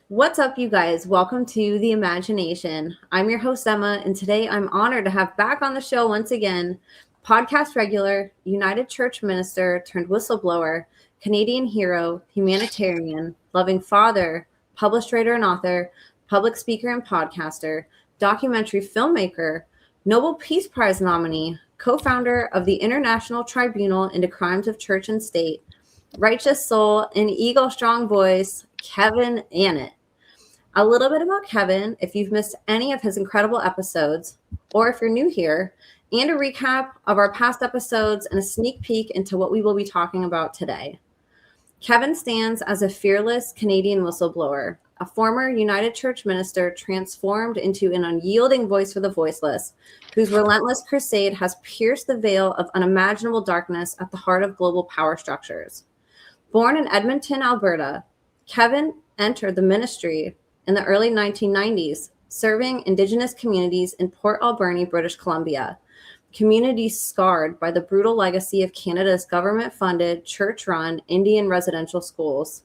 What's up, you guys? Welcome to The Imagination. I'm your host, Emma, and today I'm honored to have back on the show once again, podcast regular, United Church minister turned whistleblower, Canadian hero, humanitarian, loving father, published writer and author, public speaker and podcaster, documentary filmmaker, Nobel Peace Prize nominee, co-founder of the International Tribunal into Crimes of Church and State, righteous soul, and eagle strong voice, Kevin Annett. A little bit about Kevin, if you've missed any of his incredible episodes, or if you're new here, and a recap of our past episodes and a sneak peek into what we will be talking about today. Kevin stands as a fearless Canadian whistleblower, a former United Church minister transformed into an unyielding voice for the voiceless, whose relentless crusade has pierced the veil of unimaginable darkness at the heart of global power structures. Born in Edmonton, Alberta, Kevin entered the ministry in the early 1990s, serving indigenous communities in Port Alberni, British Columbia, communities scarred by the brutal legacy of Canada's government-funded, church-run Indian residential schools.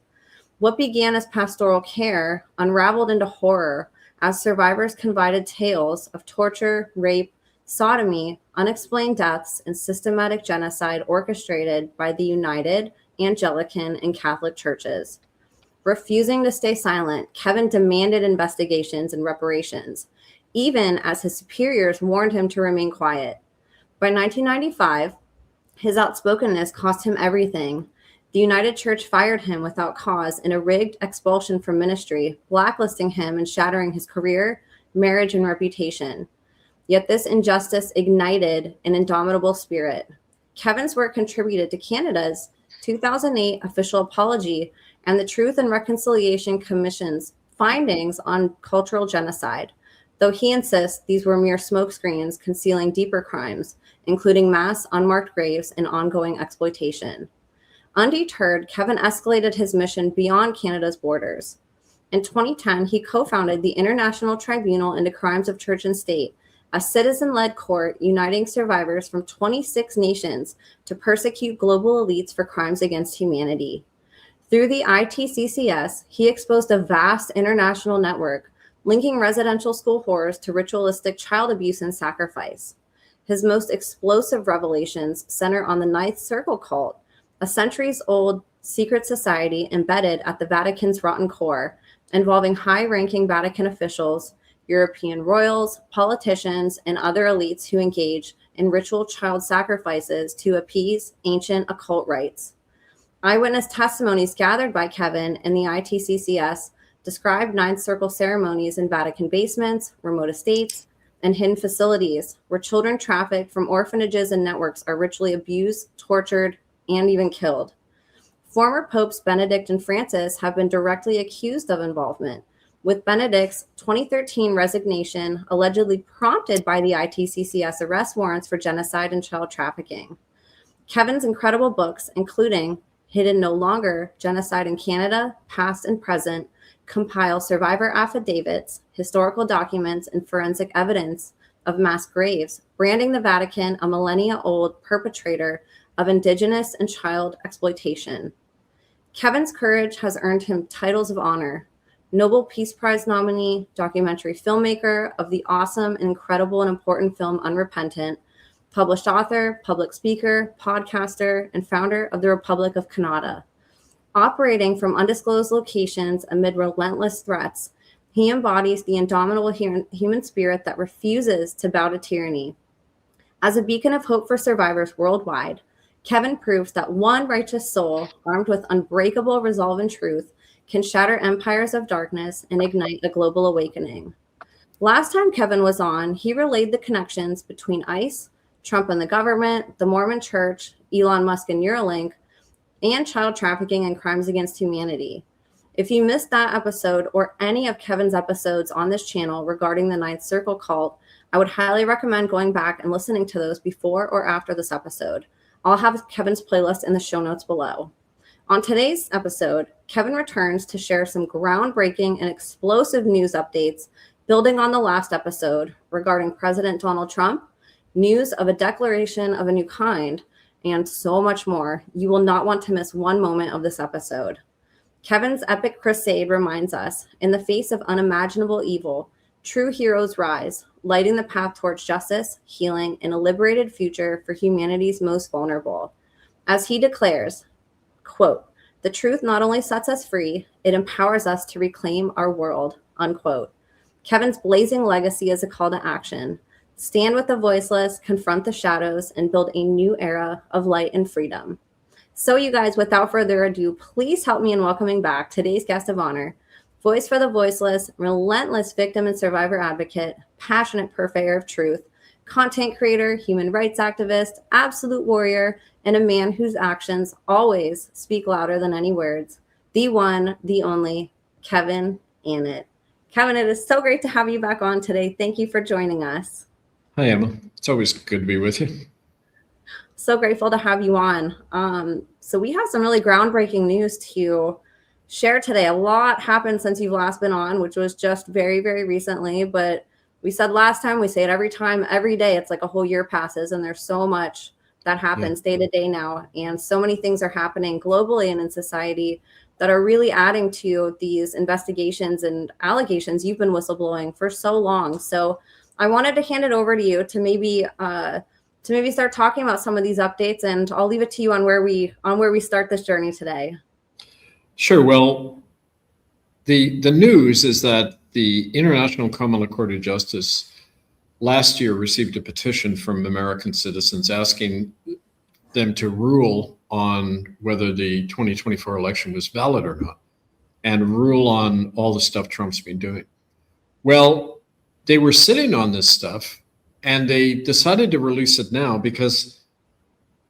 What began as pastoral care unraveled into horror as survivors confided tales of torture, rape, sodomy, unexplained deaths, and systematic genocide orchestrated by the United, Anglican, and Catholic churches. Refusing to stay silent, Kevin demanded investigations and reparations, even as his superiors warned him to remain quiet. By 1995, his outspokenness cost him everything. The United Church fired him without cause in a rigged expulsion from ministry, blacklisting him and shattering his career, marriage, and reputation. Yet this injustice ignited an indomitable spirit. Kevin's work contributed to Canada's 2008 official apology and the Truth and Reconciliation Commission's findings on cultural genocide, though he insists these were mere smokescreens concealing deeper crimes, including mass unmarked graves and ongoing exploitation. Undeterred, Kevin escalated his mission beyond Canada's borders. In 2010, he co-founded the International Tribunal into Crimes of Church and State, a citizen-led court uniting survivors from 26 nations to persecute global elites for crimes against humanity. Through the ITCCS, he exposed a vast international network linking residential school horrors to ritualistic child abuse and sacrifice. His most explosive revelations center on the Ninth Circle cult, a centuries-old secret society embedded at the Vatican's rotten core, involving high-ranking Vatican officials, European royals, politicians, and other elites who engage in ritual child sacrifices to appease ancient occult rites. Eyewitness testimonies gathered by Kevin and the ITCCS described Ninth Circle ceremonies in Vatican basements, remote estates, and hidden facilities where children trafficked from orphanages and networks are ritually abused, tortured, and even killed. Former Popes Benedict and Francis have been directly accused of involvement, with Benedict's 2013 resignation allegedly prompted by the ITCCS arrest warrants for genocide and child trafficking. Kevin's incredible books, including Hidden No Longer, Genocide in Canada, Past and Present, compile survivor affidavits, historical documents, and forensic evidence of mass graves, branding the Vatican a millennia-old perpetrator of indigenous and child exploitation. Kevin's courage has earned him titles of honor: Nobel Peace Prize nominee, documentary filmmaker of the awesome, incredible, and important film Unrepentant, published author, public speaker, podcaster, and founder of the Republic of Canada. Operating from undisclosed locations amid relentless threats, he embodies the indomitable human spirit that refuses to bow to tyranny. As a beacon of hope for survivors worldwide, Kevin proves that one righteous soul, armed with unbreakable resolve and truth, can shatter empires of darkness and ignite a global awakening. Last time Kevin was on, he relayed the connections between ICE, Trump and the government, the Mormon Church, Elon Musk and Neuralink, and child trafficking and crimes against humanity. If you missed that episode or any of Kevin's episodes on this channel regarding the Ninth Circle cult, I would highly recommend going back and listening to those before or after this episode. I'll have Kevin's playlist in the show notes below. On today's episode, Kevin returns to share some groundbreaking and explosive news updates building on the last episode regarding President Donald Trump, news of a declaration of a new kind, and so much more. You will not want to miss one moment of this episode. Kevin's epic crusade reminds us, in the face of unimaginable evil, true heroes rise, lighting the path towards justice, healing, and a liberated future for humanity's most vulnerable. As he declares, quote, "The truth not only sets us free, it empowers us to reclaim our world," unquote. Kevin's blazing legacy is a call to action. Stand with the voiceless, confront the shadows, and build a new era of light and freedom. So you guys, without further ado, please help me in welcoming back today's guest of honor, voice for the voiceless, relentless victim and survivor advocate, passionate purveyor of truth, content creator, human rights activist, absolute warrior, and a man whose actions always speak louder than any words, the one, the only, Kevin Annett. Kevin, it is so great to have you back on today. Thank you for joining us. Hi, Emma. It's always good to be with you. So grateful to have you on. So we have some really groundbreaking news to share today. A lot happened since you've last been on, which was just very, very recently. But we said last time, we say it every time, every day. It's like a whole year passes, and there's so much that happens day to day now. And so many things are happening globally and in society that are really adding to these investigations and allegations you've been whistleblowing for so long. So I wanted to hand it over to you to maybe start talking about some of these updates, and I'll leave it to you on where we start this journey today. Sure. Well, the news is that the International Tribunal Court of Justice last year received a petition from American citizens asking them to rule on whether the 2024 election was valid or not, and rule on all the stuff Trump's been doing. Well, they were sitting on this stuff, and they decided to release it now because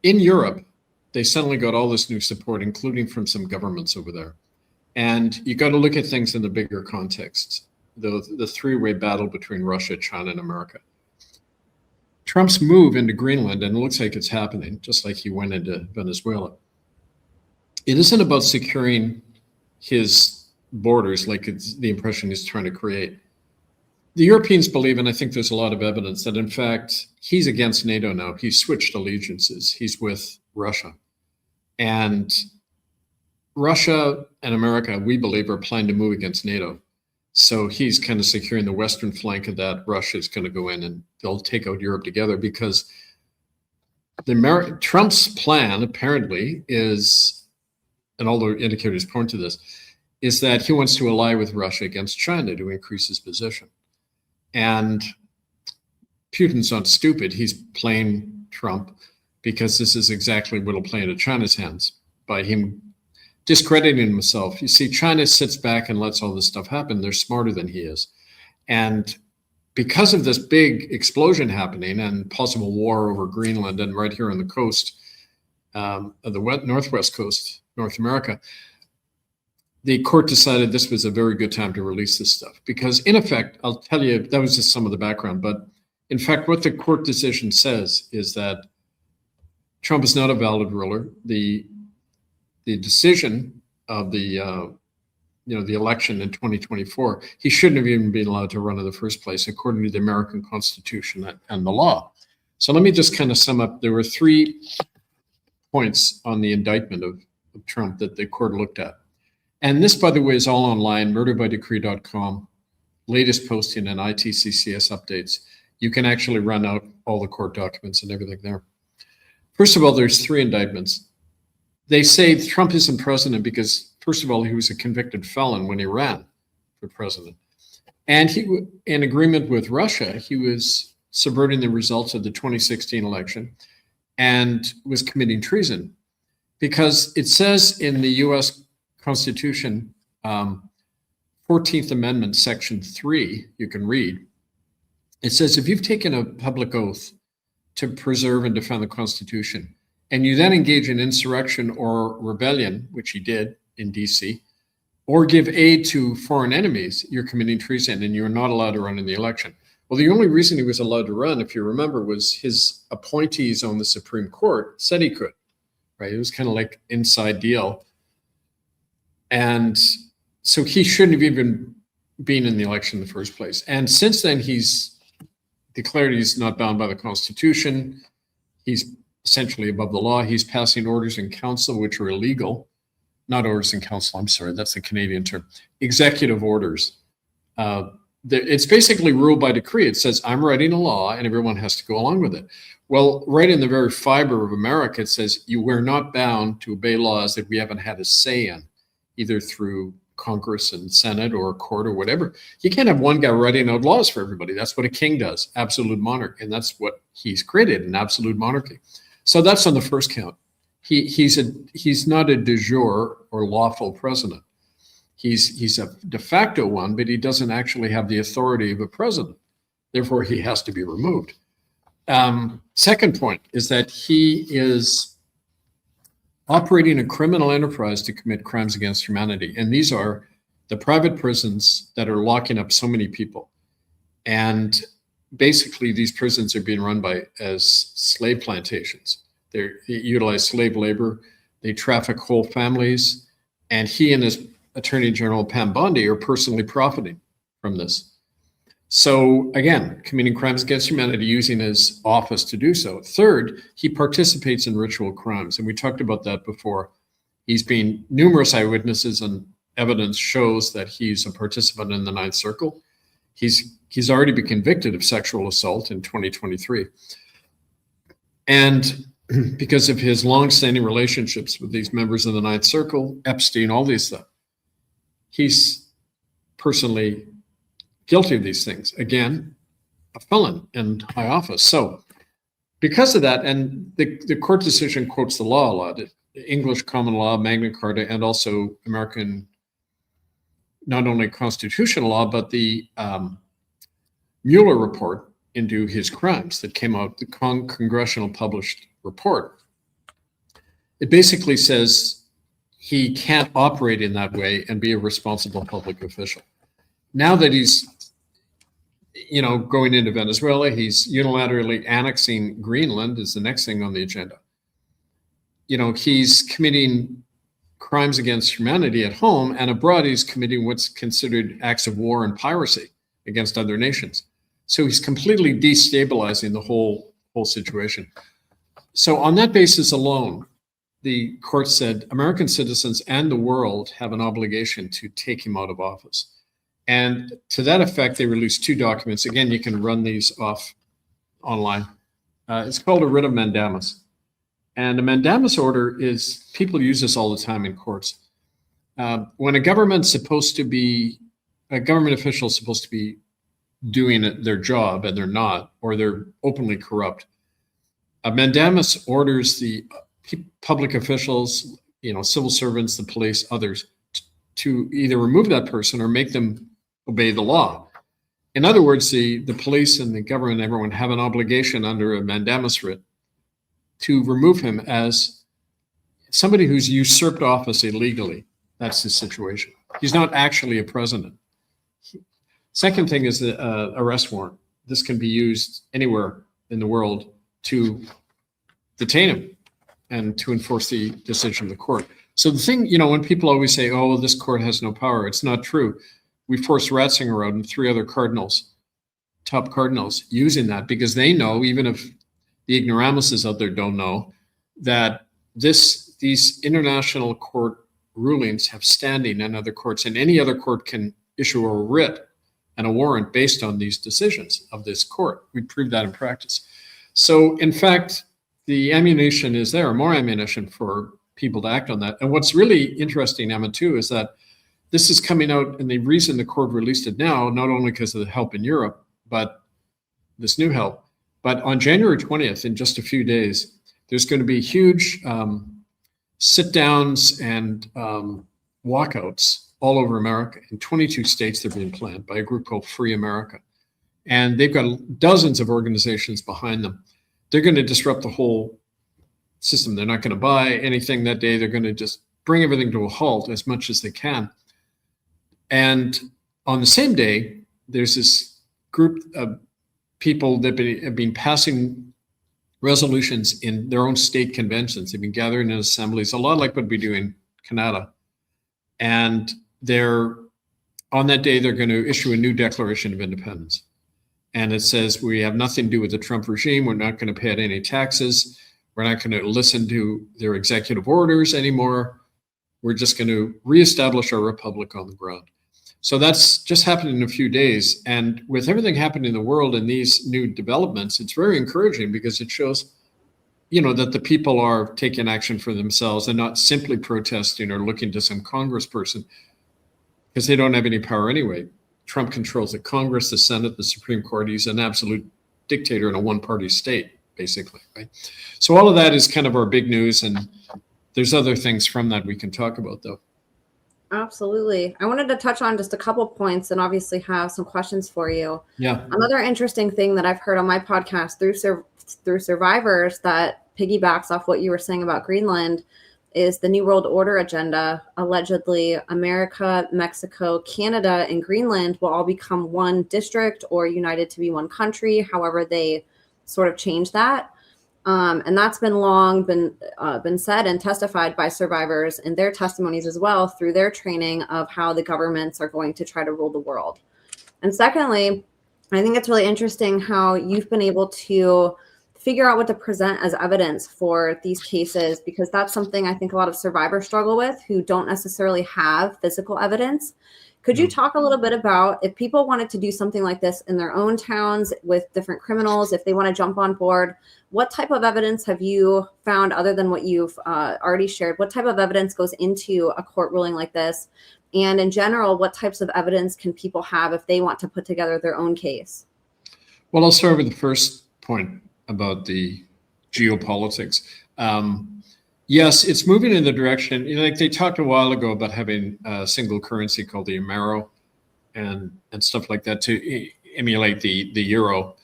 in Europe, they suddenly got all this new support, including from some governments over there. And you got to look at things in the bigger context, the three-way battle between Russia, China, and America. Trump's move into Greenland, and it looks like it's happening, just like he went into Venezuela. It isn't about securing his borders like it's the impression he's trying to create. The Europeans believe, and I think there's a lot of evidence, that in fact, he's against NATO now. He's switched allegiances. He's with Russia. And Russia and America, we believe, are planning to move against NATO. So he's kind of securing the western flank of that. Russia is going to go in and they'll take out Europe together, because Trump's plan apparently is, and all the indicators point to this, is that he wants to ally with Russia against China to increase his position. And Putin's not stupid. He's playing Trump because this is exactly what will play into China's hands by him discrediting himself. You see, China sits back and lets all this stuff happen. They're smarter than he is. And because of this big explosion happening and possible war over Greenland and right here on the coast of the northwest coast, North America, the court decided this was a very good time to release this stuff. Because in effect, I'll tell you, that was just some of the background, but in fact, what the court decision says is that Trump is not a valid ruler. The decision of the election in 2024, he shouldn't have even been allowed to run in the first place, according to the American Constitution and the law. So let me just kind of sum up. There were 3 points on the indictment of Trump that the court looked at. And this, by the way, is all online, murderbydecree.com, latest posting and ITCCS updates. You can actually run out all the court documents and everything there. First of all, there's 3 indictments. They say Trump isn't president because, first of all, he was a convicted felon when he ran for president. And he, in agreement with Russia, he was subverting the results of the 2016 election and was committing treason. Because it says in the US Constitution, 14th Amendment, Section 3, you can read, it says, if you've taken a public oath to preserve and defend the Constitution, and you then engage in insurrection or rebellion, which he did in DC, or give aid to foreign enemies, you're committing treason and you're not allowed to run in the election. Well, the only reason he was allowed to run, if you remember, was his appointees on the Supreme Court said he could, right? It was kind of like inside deal. And so he shouldn't have even been in the election in the first place. And since then, he's declared he's not bound by the Constitution. He's essentially above the law. He's passing orders in council, which are illegal. not orders in council, I'm sorry, that's the Canadian term, executive orders. It's basically ruled by decree. It says, I'm writing a law and everyone has to go along with it. Well, right in the very fiber of America, it says we're not bound to obey laws that we haven't had a say in, either through Congress and Senate or a court or whatever. You can't have one guy writing out laws for everybody. That's what a king does, absolute monarch. And that's what he's created, an absolute monarchy. So that's on the first count. He's not a de jure or lawful president. He's a de facto one, but he doesn't actually have the authority of a president. Therefore, he has to be removed. Second point is that he is operating a criminal enterprise to commit crimes against humanity. And these are the private prisons that are locking up so many people. And basically, these prisons are being run as slave plantations. They utilize slave labor. They traffic whole families. And he and his Attorney General Pam Bondi are personally profiting from this. So again, committing crimes against humanity, using his office to do so. Third, he participates in ritual crimes. And we talked about that before. He's been numerous eyewitnesses and evidence shows that he's a participant in the Ninth Circle. He's already been convicted of sexual assault in 2023. And because of his longstanding relationships with these members of the Ninth Circle, Epstein, all these stuff, he's personally guilty of these things. Again, a felon in high office. So because of that, and the court decision quotes the law a lot, English common law, Magna Carta, and also American, not only constitutional law, but the Mueller report into his crimes that came out, the congressional published report. It basically says he can't operate in that way and be a responsible public official. Now that he's going into Venezuela, he's unilaterally annexing Greenland is the next thing on the agenda. He's committing crimes against humanity at home, and abroad he's committing what's considered acts of war and piracy against other nations. So he's completely destabilizing the whole situation. So on that basis alone, the court said American citizens and the world have an obligation to take him out of office. And to that effect, they released two documents. Again, you can run these off online. It's called a writ of mandamus. And a mandamus order is, people use this all the time in courts. When a government official is supposed to be doing their job and they're not, or they're openly corrupt, a mandamus orders the public officials, civil servants, the police, others, to either remove that person or make them obey the law. In other words, the police and the government, everyone have an obligation under a mandamus writ to remove him as somebody who's usurped office illegally. That's the situation. He's not actually a president. Second thing is the arrest warrant. This can be used anywhere in the world to detain him and to enforce the decision of the court. So the thing, when people always say, oh, this court has no power, it's not true. We forced Ratzinger out and 3 other cardinals, top cardinals, using that because they know, even if the ignoramuses out there don't know, that these international court rulings have standing in other courts, and any other court can issue a writ and a warrant based on these decisions of this court. We proved that in practice. So in fact, the ammunition is there, more ammunition for people to act on that. And what's really interesting, Emma, too, is that this is coming out, and the reason the court released it now, not only because of the help in Europe, but this new help, but on January 20th, in just a few days, there's going to be huge sit-downs and walkouts all over America. In 22 states, they're being planned by a group called Free America. And they've got dozens of organizations behind them. They're going to disrupt the whole system. They're not going to buy anything that day. They're going to just bring everything to a halt as much as they can. And on the same day, there's this group of people that have been passing resolutions in their own state conventions. They've been gathering in assemblies, a lot like what we do in Canada. And on that day, they're going to issue a new Declaration of Independence. And it says, we have nothing to do with the Trump regime. We're not going to pay any taxes. We're not going to listen to their executive orders anymore. We're just going to reestablish our republic on the ground. So that's just happened in a few days. And with everything happening in the world and these new developments, it's very encouraging because it shows, that the people are taking action for themselves and not simply protesting or looking to some congressperson, because they don't have any power anyway. Trump controls the Congress, the Senate, the Supreme Court. He's an absolute dictator in a one-party state, basically, right? So all of that is kind of our big news, and there's other things from that we can talk about, though. Absolutely. I wanted to touch on just a couple points and obviously have some questions for you. Yeah. Another interesting thing that I've heard on my podcast through survivors that piggybacks off what you were saying about Greenland is the New World Order agenda. Allegedly, America, Mexico, Canada, and Greenland will all become one district or united to be one country. However, they sort of change that. And that's been long been said and testified by survivors in their testimonies as well through their training of how the governments are going to try to rule the world. And secondly, I think it's really interesting how you've been able to figure out what to present as evidence for these cases, because that's something I think a lot of survivors struggle with who don't necessarily have physical evidence. Could you talk a little bit about if people wanted to do something like this in their own towns with different criminals, if they want to jump on board, what type of evidence have you found other than what you've already shared? What type of evidence goes into a court ruling like this? And in general, what types of evidence can people have if they want to put together their own case? Well, I'll start with the first point about the geopolitics. Yes, it's moving in the direction, like they talked a while ago about having a single currency called the euro and stuff like that to emulate the euro.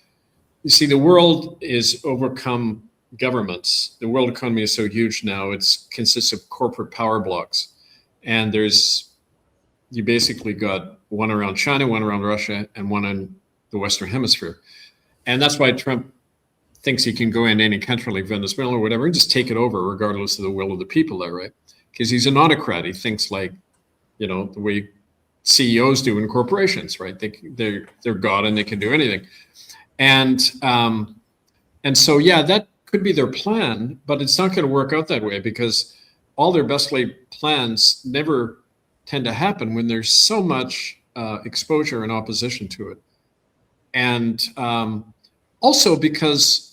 You see, the world is overcome governments. The world economy is so huge now, it consists of corporate power blocks. And you basically got one around China, one around Russia, and one in the Western Hemisphere. And that's why Trump thinks he can go into any country like Venezuela or whatever and just take it over regardless of the will of the people there, right? Because he's an autocrat. He thinks like, the way CEOs do in corporations, right? They're God and they can do anything. And so, yeah, that could be their plan, but it's not going to work out that way because all their best laid plans never tend to happen when there's so much exposure and opposition to it. And also because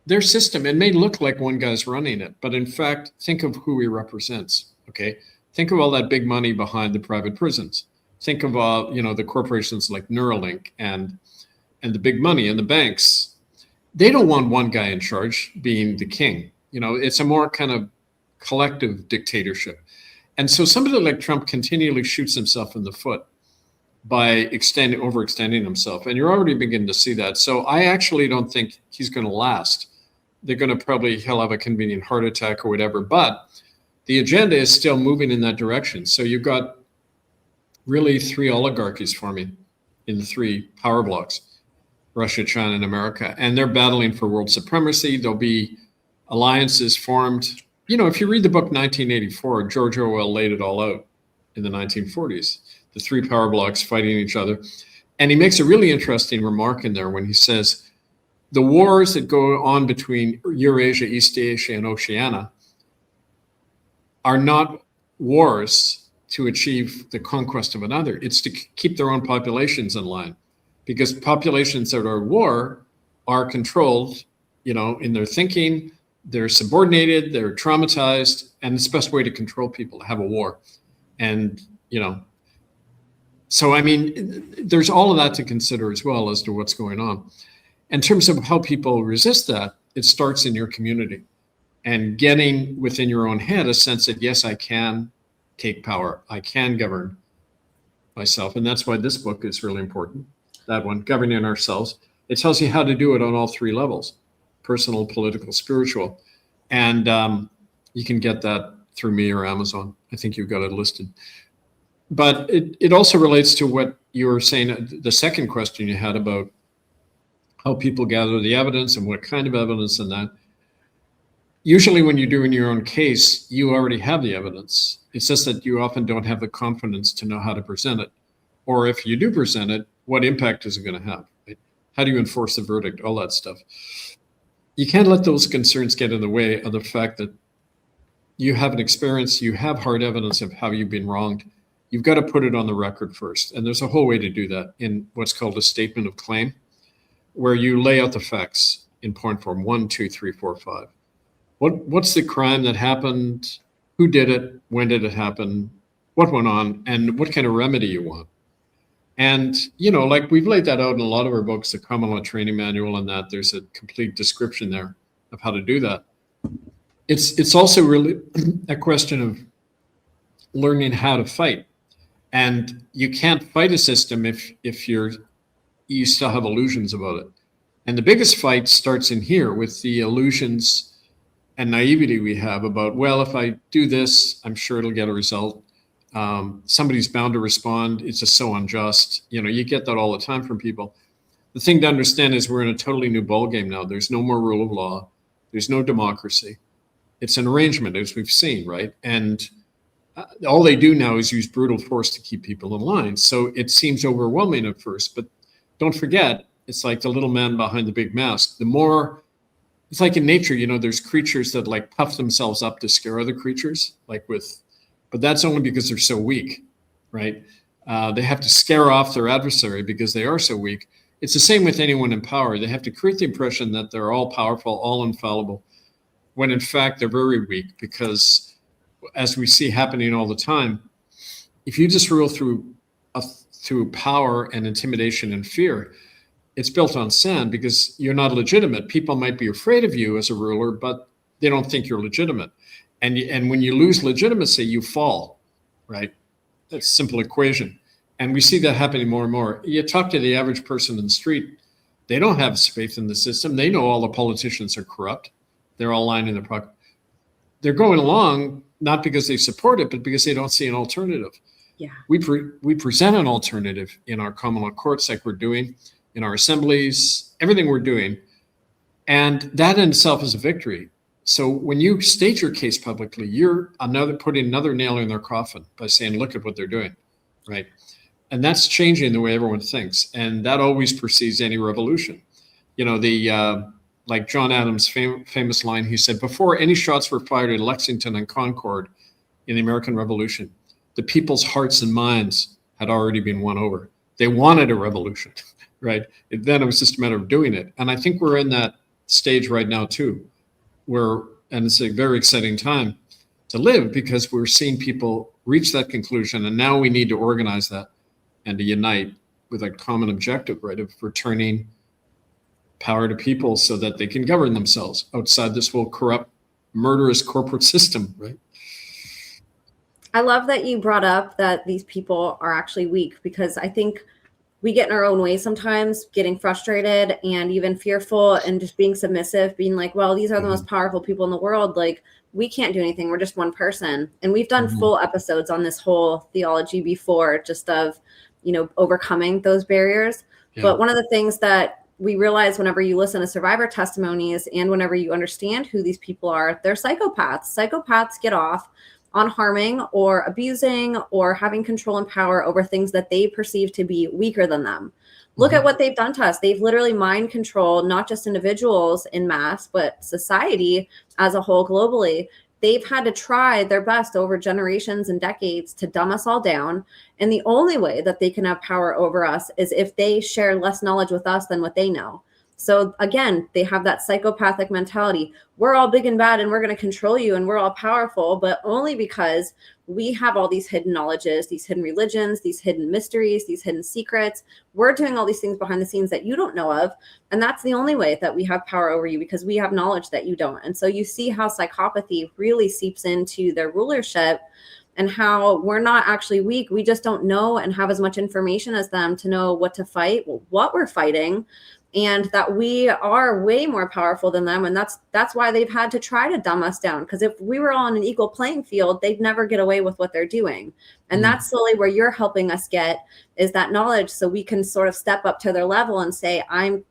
their system, it may look like one guy's running it, but in fact, think of who he represents, okay? Think of all that big money behind the private prisons. Think of, the corporations like Neuralink and the big money and the banks. They don't want one guy in charge being the king. It's a more kind of collective dictatorship. And so somebody like Trump continually shoots himself in the foot by overextending himself. And you're already beginning to see that. So I actually don't think he's going to last. He'll have a convenient heart attack or whatever, but the agenda is still moving in that direction. So you've got really three oligarchies forming in the three power blocks, Russia, China, and America. And they're battling for world supremacy. There'll be alliances formed. If you read the book 1984, George Orwell laid it all out in the 1940s, the three power blocks fighting each other. And he makes a really interesting remark in there when he says, the wars that go on between Eurasia, East Asia, and Oceania are not wars to achieve the conquest of another. It's to keep their own populations in line, because populations that are at war are controlled, in their thinking, they're subordinated, they're traumatized, and it's the best way to control people, to have a war. And, so, there's all of that to consider as well as to what's going on. In terms of how people resist that, it starts in your community and getting within your own head a sense that, yes, I can take power. I can govern myself. And that's why this book is really important. That one, Governing Ourselves. It tells you how to do it on all three levels, personal, political, spiritual. And you can get that through me or Amazon. I think you've got it listed. But it also relates to what you were saying, the second question you had about how people gather the evidence and what kind of evidence and that. Usually when you're doing your own case, you already have the evidence. It's just that you often don't have the confidence to know how to present it. Or if you do present it, what impact is it going to have? Right? How do you enforce the verdict? All that stuff. You can't let those concerns get in the way of the fact that, you have an experience, you have hard evidence of how you've been wronged, you've got to put it on the record first. And there's a whole way to do that in what's called a statement of claim, where you lay out the facts in point form 1, 2, 3, 4, 5. What's the crime that happened? Who did it? When did it happen? What went on? And what kind of remedy you want? And, like we've laid that out in a lot of our books, the common law training manual, and that there's a complete description there of how to do that. It's also really a question of learning how to fight. And you can't fight a system if you still have illusions about it. And the biggest fight starts in here with the illusions and naivety we have about, well, if I do this, I'm sure it'll get a result. Somebody's bound to respond. It's just so unjust. You get that all the time from people. The thing to understand is we're in a totally new ballgame now. There's no more rule of law. There's no democracy. It's an arrangement, as we've seen, right? And all they do now is use brutal force to keep people in line. So it seems overwhelming at first, but don't forget, it's like the little man behind the big mask. It's like in nature, there's creatures that like puff themselves up to scare other creatures, but that's only because they're so weak, right? They have to scare off their adversary because they are so weak. It's the same with anyone in power. They have to create the impression that they're all powerful, all infallible, when in fact they're very weak, because as we see happening all the time, if you just rule through power and intimidation and fear, it's built on sand because you're not legitimate. People might be afraid of you as a ruler, but they don't think you're legitimate. And when you lose legitimacy, you fall, right? That's a simple equation. And we see that happening more and more. You talk to the average person in the street, they don't have faith in the system. They know all the politicians are corrupt. They're all lying in their pocket. They're going along not because they support it, but because they don't see an alternative. Yeah. We present an alternative in our common law courts, like we're doing in our assemblies, everything we're doing. And that in itself is a victory. So when you state your case publicly, you're putting another nail in their coffin by saying, look at what they're doing, right? And that's changing the way everyone thinks. And that always precedes any revolution. Like John Adams' famous line, he said, before any shots were fired in Lexington and Concord in the American Revolution, the people's hearts and minds had already been won over. They wanted a revolution, right? Then it was just a matter of doing it. And I think we're in that stage right now too, and it's a very exciting time to live because we're seeing people reach that conclusion. And now we need to organize that and to unite with a common objective, right, of returning power to people so that they can govern themselves outside this whole corrupt, murderous corporate system, right? I love that you brought up that these people are actually weak, because I think we get in our own way sometimes, getting frustrated and even fearful and just being submissive, being like, well, these are the most powerful people in the world. Like, we can't do anything. We're just one person. And we've done full episodes on this whole theology before, just of, overcoming those barriers. Yeah. But one of the things that we realize whenever you listen to survivor testimonies and whenever you understand who these people are, they're psychopaths. Psychopaths get off on harming or abusing or having control and power over things that they perceive to be weaker than them. Look at what they've done to us. They've literally mind controlled not just individuals in mass, but society as a whole globally. They've had to try their best over generations and decades to dumb us all down. And the only way that they can have power over us is if they share less knowledge with us than what they know. So again, they have that psychopathic mentality. We're all big and bad and we're going to control you and we're all powerful, but only because we have all these hidden knowledges, these hidden religions, these hidden mysteries, these hidden secrets. We're doing all these things behind the scenes that you don't know of. And that's the only way that we have power over you, because we have knowledge that you don't. And so you see how psychopathy really seeps into their rulership, and how we're not actually weak. We just don't know and have as much information as them to know what to fight, what we're fighting, and that we are way more powerful than them. And that's why they've had to try to dumb us down. Because if we were all on an equal playing field, they'd never get away with what they're doing. And that's slowly where you're helping us get, is that knowledge, so we can sort of step up to their level and say, I'm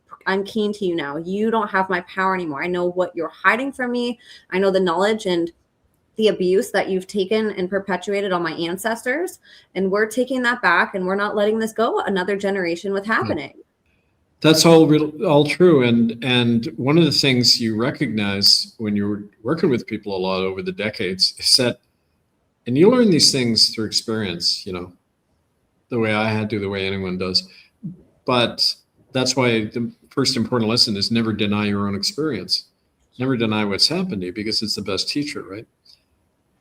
keen to you now. You don't have my power anymore. I know what you're hiding from me. I know the knowledge and the abuse that you've taken and perpetuated on my ancestors. And we're taking that back, and we're not letting this go another generation with happening. That's all true. And one of the things you recognize when you're working with people a lot over the decades is that, and you learn these things through experience, the way I had to, the way anyone does. But that's why the first important lesson is never deny your own experience. Never deny what's happened to you, because it's the best teacher, right?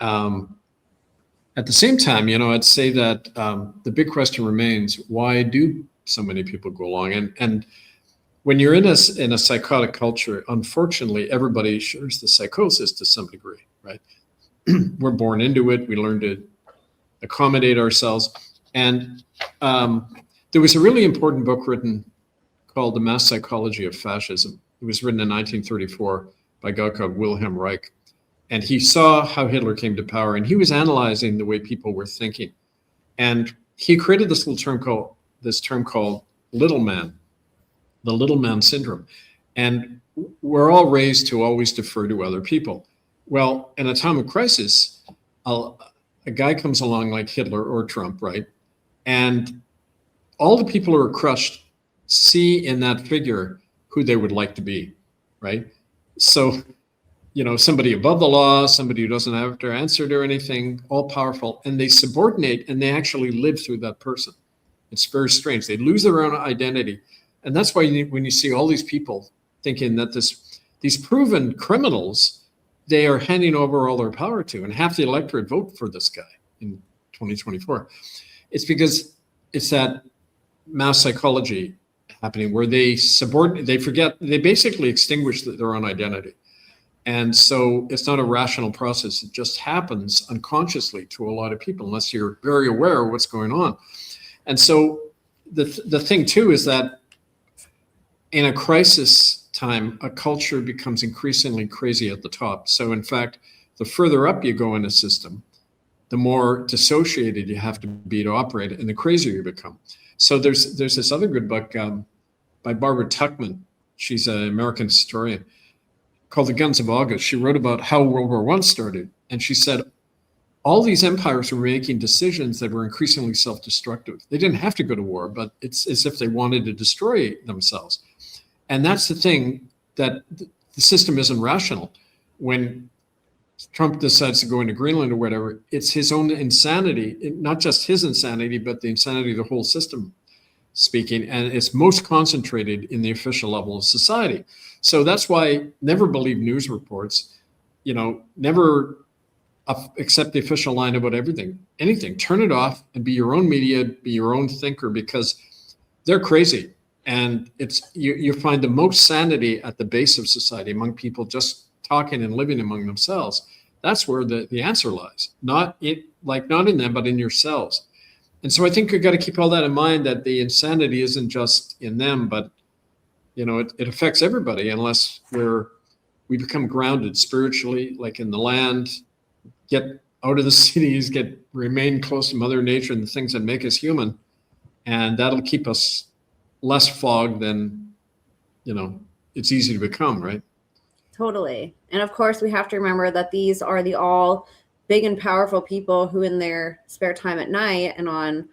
At the same time, I'd say that the big question remains, why do so many people go along? And when you're in a psychotic culture, unfortunately, everybody shares the psychosis to some degree, right? We're born into it. We learn to accommodate ourselves. And there was a really important book written called The Mass Psychology of Fascism. It was written in 1934 by a guy called Wilhelm Reich. And he saw how Hitler came to power, and he was analyzing the way people were thinking. And he created this term called little man, the little man syndrome. And we're all raised to always defer to other people. Well, in a time of crisis, a guy comes along like Hitler or Trump, right? And all the people who are crushed see in that figure who they would like to be, right? So, somebody above the law, somebody who doesn't have to answer to anything, all powerful, and they subordinate and they actually live through that person. It's very strange. They lose their own identity. And that's why when you see all these people thinking that these proven criminals, they are handing over all their power to, and half the electorate vote for this guy in 2024. It's because it's that mass psychology happening where they basically extinguish their own identity. And so it's not a rational process. It just happens unconsciously to a lot of people, unless you're very aware of what's going on. And so the thing too is that in a crisis time, a culture becomes increasingly crazy at the top. So in fact, the further up you go in a system, the more dissociated you have to be to operate it, and the crazier you become. So there's this other good book by Barbara Tuchman. She's an American historian, called The Guns of August. She wrote about how World War I started. And she said, all these empires were making decisions that were increasingly self-destructive. They didn't have to go to war, but it's as if they wanted to destroy themselves. And that's the thing, that the system isn't rational. When Trump decides to go into Greenland or whatever, it's his own insanity, not just his insanity, but the insanity of the whole system speaking. And it's most concentrated in the official level of society. So that's why never believe news reports, never accept the official line about anything. Turn it off and be your own media, be your own thinker, because they're crazy. And you find the most sanity at the base of society among people just talking and living among themselves. That's where the answer lies, not in them, but in yourselves. And so I think you've got to keep all that in mind, that the insanity isn't just in them, but it affects everybody, unless we become grounded spiritually, like in the land, get out of the cities, remain close to Mother Nature and the things that make us human. And that'll keep us less fogged than, it's easy to become, right? Totally. And of course, we have to remember that these are the all big and powerful people who in their spare time at night and on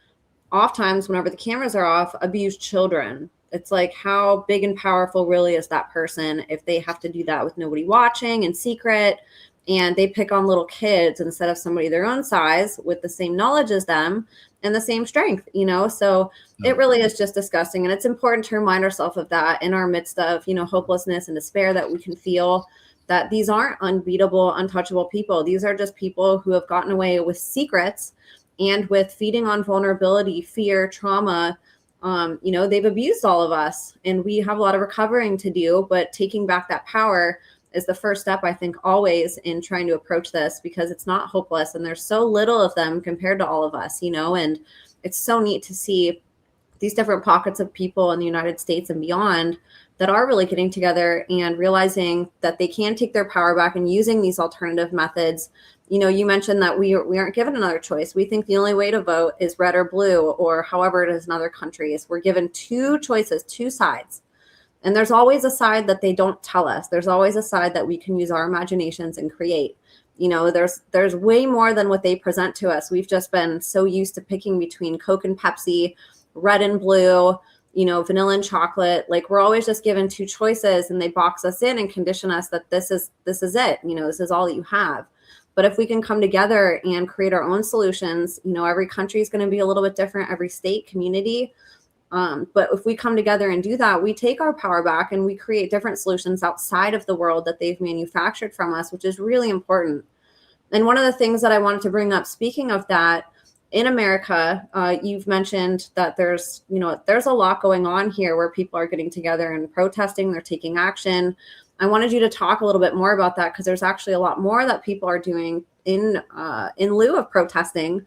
off times, whenever the cameras are off, abuse children. It's like, how big and powerful really is that person if they have to do that with nobody watching, in secret, and they pick on little kids instead of somebody their own size with the same knowledge as them and the same strength, So it really is just disgusting. And it's important to remind ourselves of that in our midst of, hopelessness and despair that we can feel, that these aren't unbeatable, untouchable people. These are just people who have gotten away with secrets and with feeding on vulnerability, fear, trauma. They've abused all of us, and we have a lot of recovering to do, but taking back that power is the first step, I think, always in trying to approach this, because it's not hopeless and there's so little of them compared to all of us, and it's so neat to see these different pockets of people in the United States and beyond that are really getting together and realizing that they can take their power back and using these alternative methods. You mentioned that we aren't given another choice. We think the only way to vote is red or blue, or however it is in other countries. We're given two choices, two sides. And there's always a side that they don't tell us. There's always a side that we can use our imaginations and create. There's way more than what they present to us. We've just been so used to picking between Coke and Pepsi, red and blue, vanilla and chocolate. Like, we're always just given two choices, and they box us in and condition us that this is it. This is all that you have. But if we can come together and create our own solutions, every country is going to be a little bit different, every state, community. But if we come together and do that, we take our power back and we create different solutions outside of the world that they've manufactured from us, which is really important. And one of the things that I wanted to bring up, speaking of that, in America, you've mentioned that there's a lot going on here where people are getting together and protesting, they're taking action. I wanted you to talk a little bit more about that, because there's actually a lot more that people are doing in lieu of protesting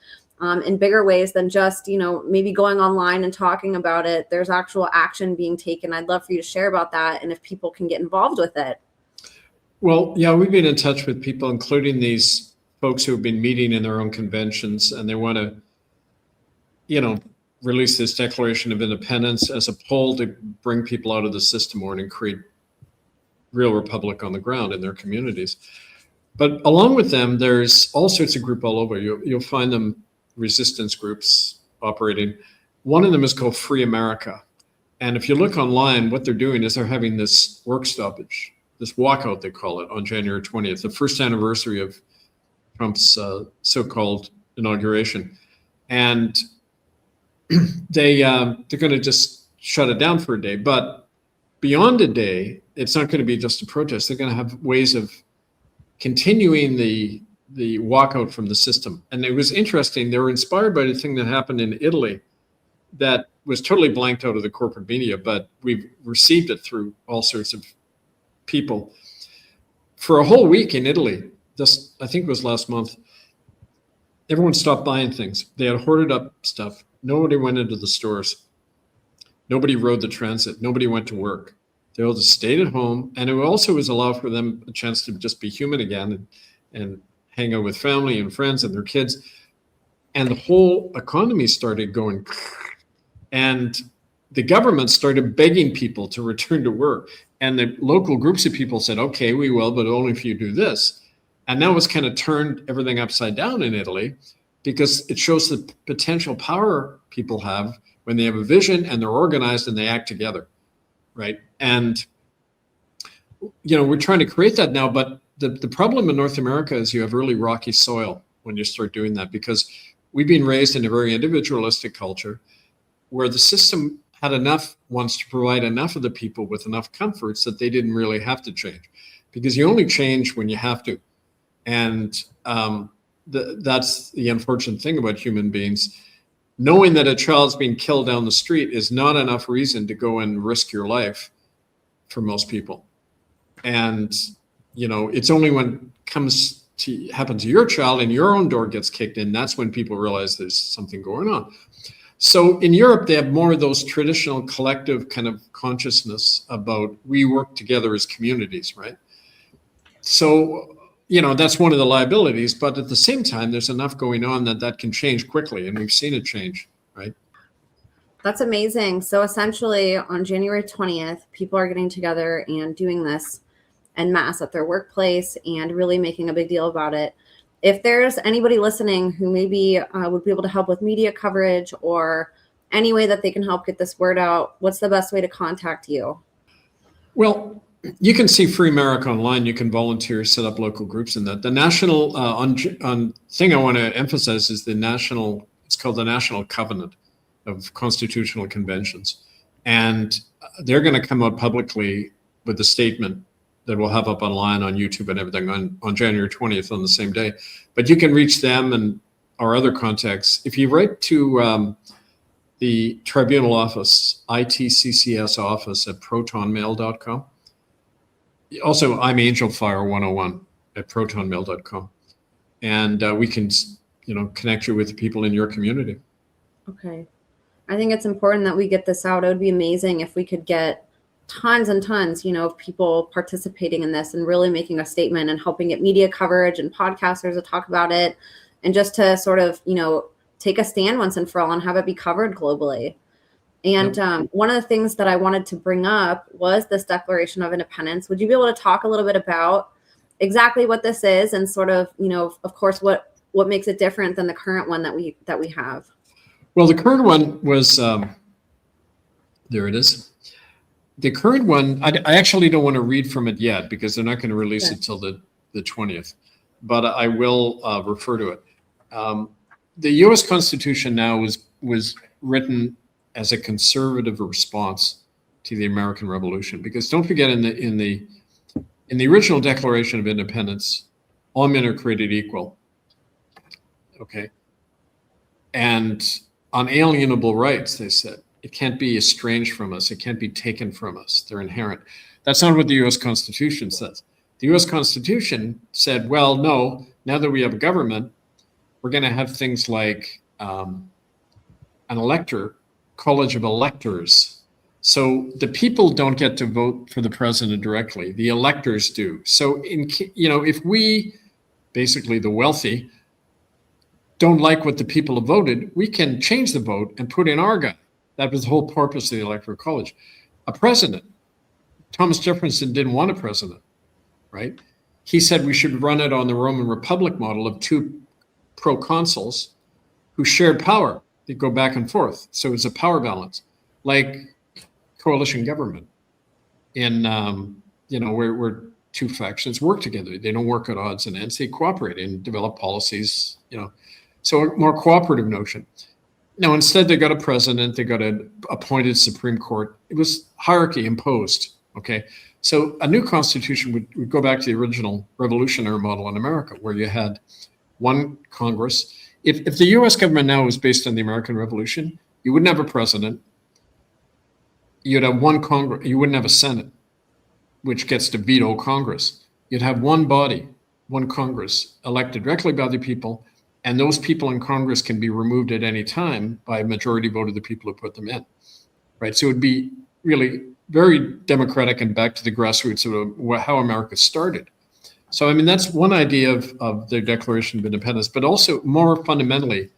in bigger ways than just, maybe going online and talking about it. There's actual action being taken. I'd love for you to share about that, and if people can get involved with it. Well, yeah, we've been in touch with people, including these folks who have been meeting in their own conventions, and they want to, release this Declaration of Independence as a pole to bring people out of the system more and create real republic on the ground in their communities. But along with them, there's all sorts of groups all over. You'll find them, resistance groups operating. One of them is called Free America. And if you look online, what they're doing is they're having this work stoppage, this walkout, they call it, on January 20th, the first anniversary of Trump's so-called inauguration. And they're going to just shut it down for a day. But beyond a day, it's not going to be just a protest. They're going to have ways of continuing the walkout from the system. And it was interesting. They were inspired by the thing that happened in Italy that was totally blanked out of the corporate media, but we've received it through all sorts of people. For a whole week in Italy, I think it was last month, everyone stopped buying things. They had hoarded up stuff. Nobody went into the stores. Nobody rode the transit. Nobody went to work. They all just stayed at home. And it also was allowed for them a chance to just be human again and hang out with family and friends and their kids. And the whole economy started going. And the government started begging people to return to work. And the local groups of people said, okay, we will, but only if you do this. And now it's kind of turned everything upside down in Italy, because it shows the potential power people have when they have a vision and they're organized and they act together, right? And, we're trying to create that now, but the problem in North America is you have really rocky soil when you start doing that, because we've been raised in a very individualistic culture where the system had enough, wants to provide enough of the people with enough comforts that they didn't really have to change, because you only change when you have to. And that's the unfortunate thing about human beings. Knowing that a child's being killed down the street is not enough reason to go and risk your life for most people. And, it's only when it happens to your child and your own door gets kicked in, that's when people realize there's something going on. So in Europe, they have more of those traditional collective kind of consciousness about we work together as communities, right? So, that's one of the liabilities, but at the same time, there's enough going on that can change quickly, and we've seen it change, right? That's amazing. So essentially, on January 20th, people are getting together and doing this en masse at their workplace and really making a big deal about it. If there's anybody listening who maybe would be able to help with media coverage or any way that they can help get this word out, what's the best way to contact you? Well, you can see Free America online. You can volunteer, set up local groups in that. The national thing I want to emphasize is it's called the National Covenant of Constitutional Conventions. And they're going to come out publicly with a statement that we'll have up online on YouTube and everything on January 20th on the same day. But you can reach them and our other contacts. If you write to the tribunal office, ITCCS office at protonmail.com. Also, I'm angelfire101 at protonmail.com. And we can, connect you with the people in your community. Okay. I think it's important that we get this out. It would be amazing if we could get tons and tons, of people participating in this and really making a statement and helping get media coverage and podcasters to talk about it, and just to sort of, take a stand once and for all and have it be covered globally. And one of the things that I wanted to bring up was this Declaration of Independence. Would you be able to talk a little bit about exactly what this is and sort of, of course, what makes it different than the current one that we have? Well, the current one was There it is. The current one, I actually don't want to read from it yet because they're not going to release it till the 20th, but I will refer to it. The U.S. Constitution now was written as a conservative response to the American Revolution, because don't forget, in the original Declaration of Independence, all men are created equal. Okay, and unalienable rights, they said. It can't be estranged from us. It can't be taken from us. They're inherent. That's not what the U.S. Constitution says. The U.S. Constitution said, well, no, now that we have a government, we're going to have things like an college of electors. So the people don't get to vote for the president directly. The electors do. So, if we, basically the wealthy, don't like what the people have voted, we can change the vote and put in our guy. That was the whole purpose of the Electoral College. A president. Thomas Jefferson didn't want a president, right? He said we should run it on the Roman Republic model of two proconsuls who shared power. They go back and forth. So it's a power balance, like coalition government in, where two factions work together. They don't work at odds and ends. They cooperate and develop policies, So a more cooperative notion. Now, instead, they got a president, they got an appointed Supreme Court. It was hierarchy imposed, okay? So a new constitution would go back to the original revolutionary model in America, where you had one Congress. If the U.S. government now was based on the American Revolution, you wouldn't have a president. You'd have one Congress. You wouldn't have a Senate, which gets to veto Congress. You'd have one body, one Congress, elected directly by the people. And those people in Congress can be removed at any time by a majority vote of the people who put them in, right? So it would be really very democratic and back to the grassroots of how America started. So, that's one idea of the Declaration of Independence, but also more fundamentally,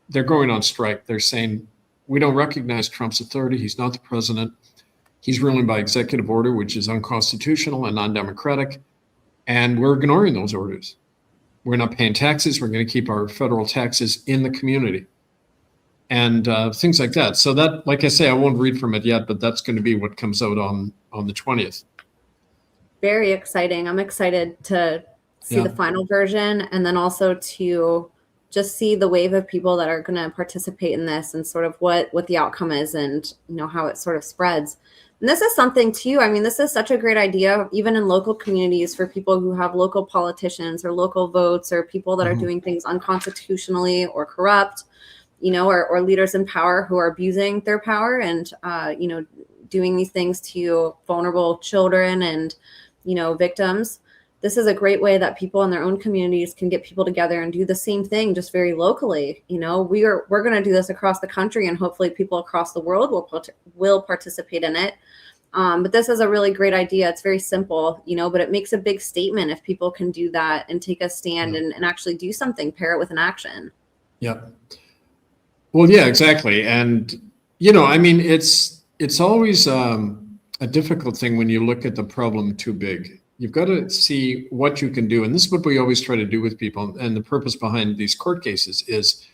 they're going on strike. They're saying, we don't recognize Trump's authority. He's not the president. He's ruling by executive order, which is unconstitutional and non-democratic. And we're ignoring those orders. We're not paying taxes. We're going to keep our federal taxes in the community and things like that. So that, like I say, I won't read from it yet, but that's going to be what comes out on the 20th. Very exciting. I'm excited to see the final version, and then also to just see the wave of people that are going to participate in this and sort of what the outcome is, and how it sort of spreads. And this is something too, this is such a great idea, even in local communities, for people who have local politicians or local votes, or people that are doing things unconstitutionally or corrupt, or leaders in power who are abusing their power and, doing these things to vulnerable children and, victims. This is a great way that people in their own communities can get people together and do the same thing, just very locally. We're going to do this across the country, and hopefully people across the world will participate in it. But this is a really great idea. It's very simple, but it makes a big statement if people can do that and take a stand and actually do something, pair it with an action. Yeah. Well, yeah, exactly. And, it's always a difficult thing when you look at the problem too big. You've got to see what you can do. And this is what we always try to do with people. And the purpose behind these court cases is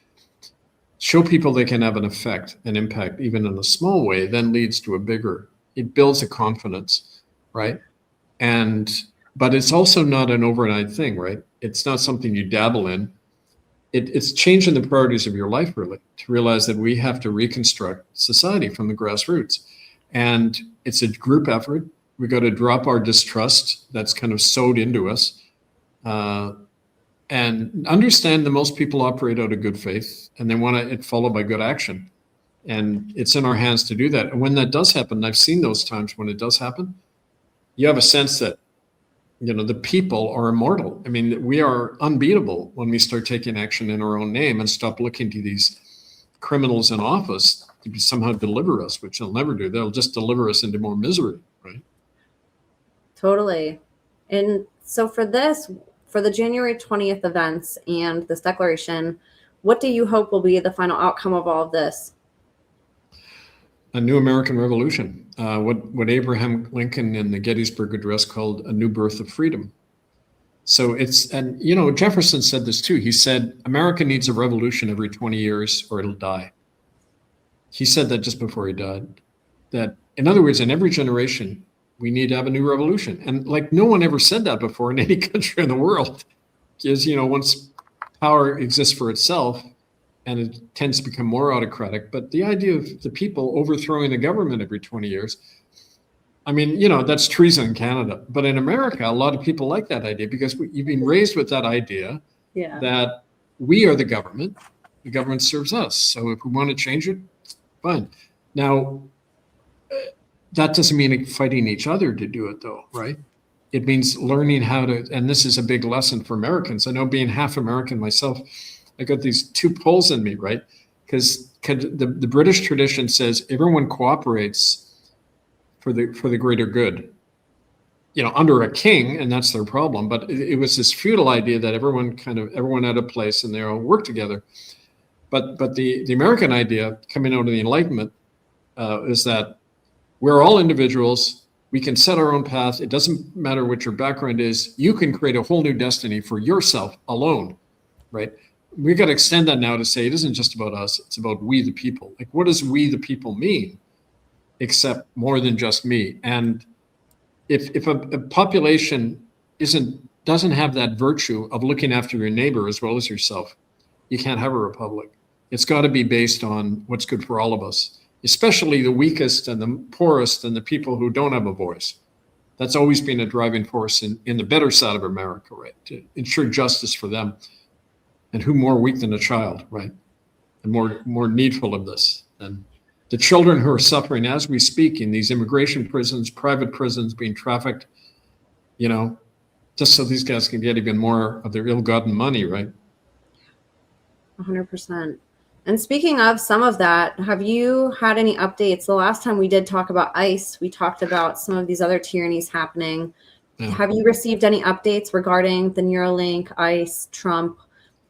show people they can have an effect, an impact, even in a small way, then leads to a bigger. It builds a confidence, right? But it's also not an overnight thing, right? It's not something you dabble in. It's changing the priorities of your life, really, to realize that we have to reconstruct society from the grassroots. And it's a group effort. We got to drop our distrust that's kind of sewed into us, and understand that most people operate out of good faith, and they want it followed by good action. And it's in our hands to do that. And when that does happen, I've seen those times when it does happen, you have a sense that, the people are immortal. We are unbeatable when we start taking action in our own name and stop looking to these criminals in office to somehow deliver us, which they'll never do. They'll just deliver us into more misery, right? Totally. And so for the January 20th events and this declaration, what do you hope will be the final outcome of all of this? A new American Revolution, what Abraham Lincoln in the Gettysburg Address called a new birth of freedom. So Jefferson said this too. He said, America needs a revolution every 20 years or it'll die. he said that just before he died, that in other words, in every generation, we need to have a new revolution. And like no one ever said that before in any country in the world. Because, once power exists for itself and it tends to become more autocratic, but the idea of the people overthrowing the government every 20 years, I mean, that's treason in Canada. But in America, a lot of people like that idea because you've been raised with that idea that we are the government serves us. So if we want to change it, fine. Now, that doesn't mean fighting each other to do it, though, right? It means learning how to, and this is a big lesson for Americans. I know being half American myself, I got these two poles in me, right? Because the British tradition says everyone cooperates for the greater good, under a king, and that's their problem. But it was this feudal idea that everyone had a place and they all work together. But the American idea coming out of the Enlightenment is that we're all individuals. We can set our own path. It doesn't matter what your background is. You can create a whole new destiny for yourself alone, right? We've got to extend that now to say it isn't just about us. It's about we the people. Like, what does we the people mean? Except more than just me. And if a population doesn't have that virtue of looking after your neighbor as well as yourself, you can't have a republic. It's got to be based on what's good for all of us, especially the weakest and the poorest and the people who don't have a voice. That's always been a driving force in the better side of America, right? To ensure justice for them. And who more weak than a child, right? And more needful of this. And the children who are suffering as we speak in these immigration prisons, private prisons, being trafficked, just so these guys can get even more of their ill-gotten money, right? 100%. And speaking of some of that, have you had any updates? The last time we did talk about ICE, we talked about some of these other tyrannies happening. Yeah. Have you received any updates regarding the Neuralink, ICE, Trump,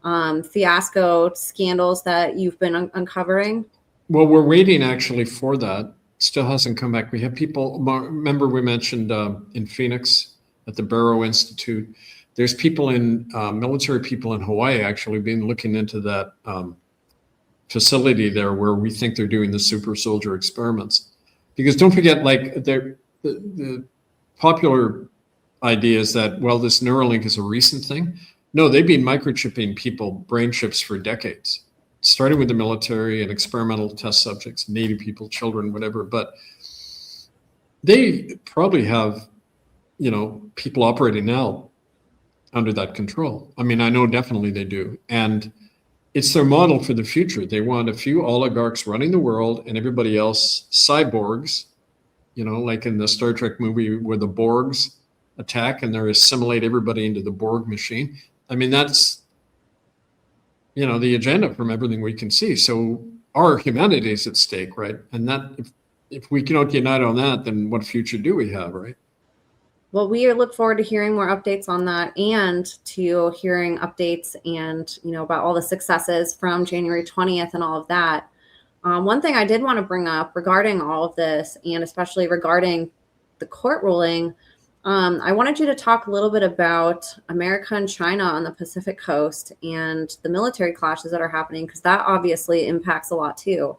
fiasco scandals that you've been uncovering? Well, we're waiting actually for that. Still hasn't come back. We have people, remember we mentioned in Phoenix at the Barrow Institute, there's people military people in Hawaii actually been looking into that facility there where we think they're doing the super soldier experiments. Because don't forget, like the popular idea is that, well, this Neuralink is a recent thing. No, they've been microchipping people brain chips for decades, starting with the military and experimental test subjects, Native people, children, whatever. But they probably have, people operating now under that control. I mean, I know definitely they do. And it's their model for the future. They want a few oligarchs running the world and everybody else cyborgs, like in the Star Trek movie where the Borgs attack and they assimilate everybody into the Borg machine. I mean, that's, the agenda from everything we can see. So our humanity is at stake, right? And that if we cannot unite on that, then what future do we have, right? Well, we look forward to hearing more updates on that and to hearing updates and, about all the successes from January 20th and all of that. One thing I did want to bring up regarding all of this, and especially regarding the court ruling, I wanted you to talk a little bit about America and China on the Pacific coast and the military clashes that are happening, because that obviously impacts a lot too.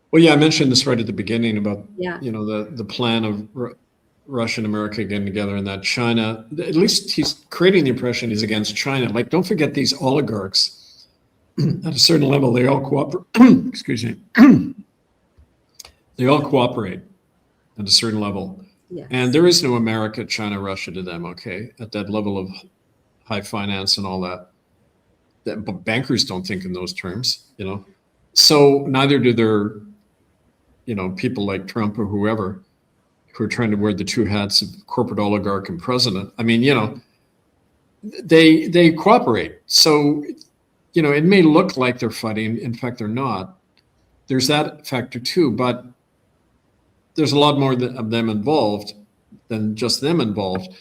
Well, yeah, I mentioned this right at the beginning about, the plan of Russia and America getting together, and that China, at least he's creating the impression he's against China. Like, don't forget these oligarchs at a certain level, they all cooperate. Excuse me. They all cooperate at a certain level. Yes. And there is no America, China, Russia to them, okay, at that level of high finance and all that. But bankers don't think in those terms, So neither do their, people like Trump or whoever who are trying to wear the two hats of corporate oligarch and president. I mean, they cooperate. So, it may look like they're fighting. In fact, they're not. There's that factor too, but there's a lot more of them involved than just them involved.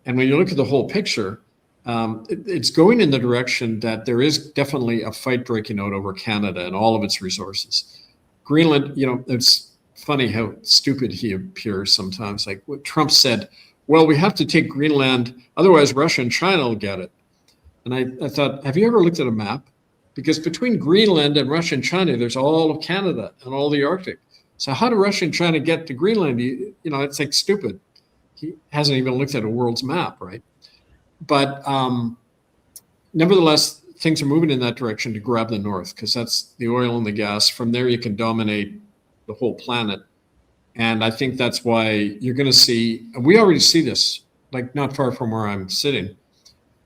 And when you look at the whole picture, it's going in the direction that there is definitely a fight breaking out over Canada and all of its resources. Greenland, it's funny how stupid he appears sometimes. Like what Trump said, well, we have to take Greenland, otherwise Russia and China will get it. And I thought, have you ever looked at a map? because between Greenland and Russia and China, there's all of Canada and all the Arctic. So how do Russia and China get to Greenland? It's like stupid. He hasn't even looked at a world's map, right? But nevertheless, things are moving in that direction to grab the north, because that's the oil and the gas. From there, you can dominate the whole planet. And I think that's why you're going to see, we already see this, like not far from where I'm sitting.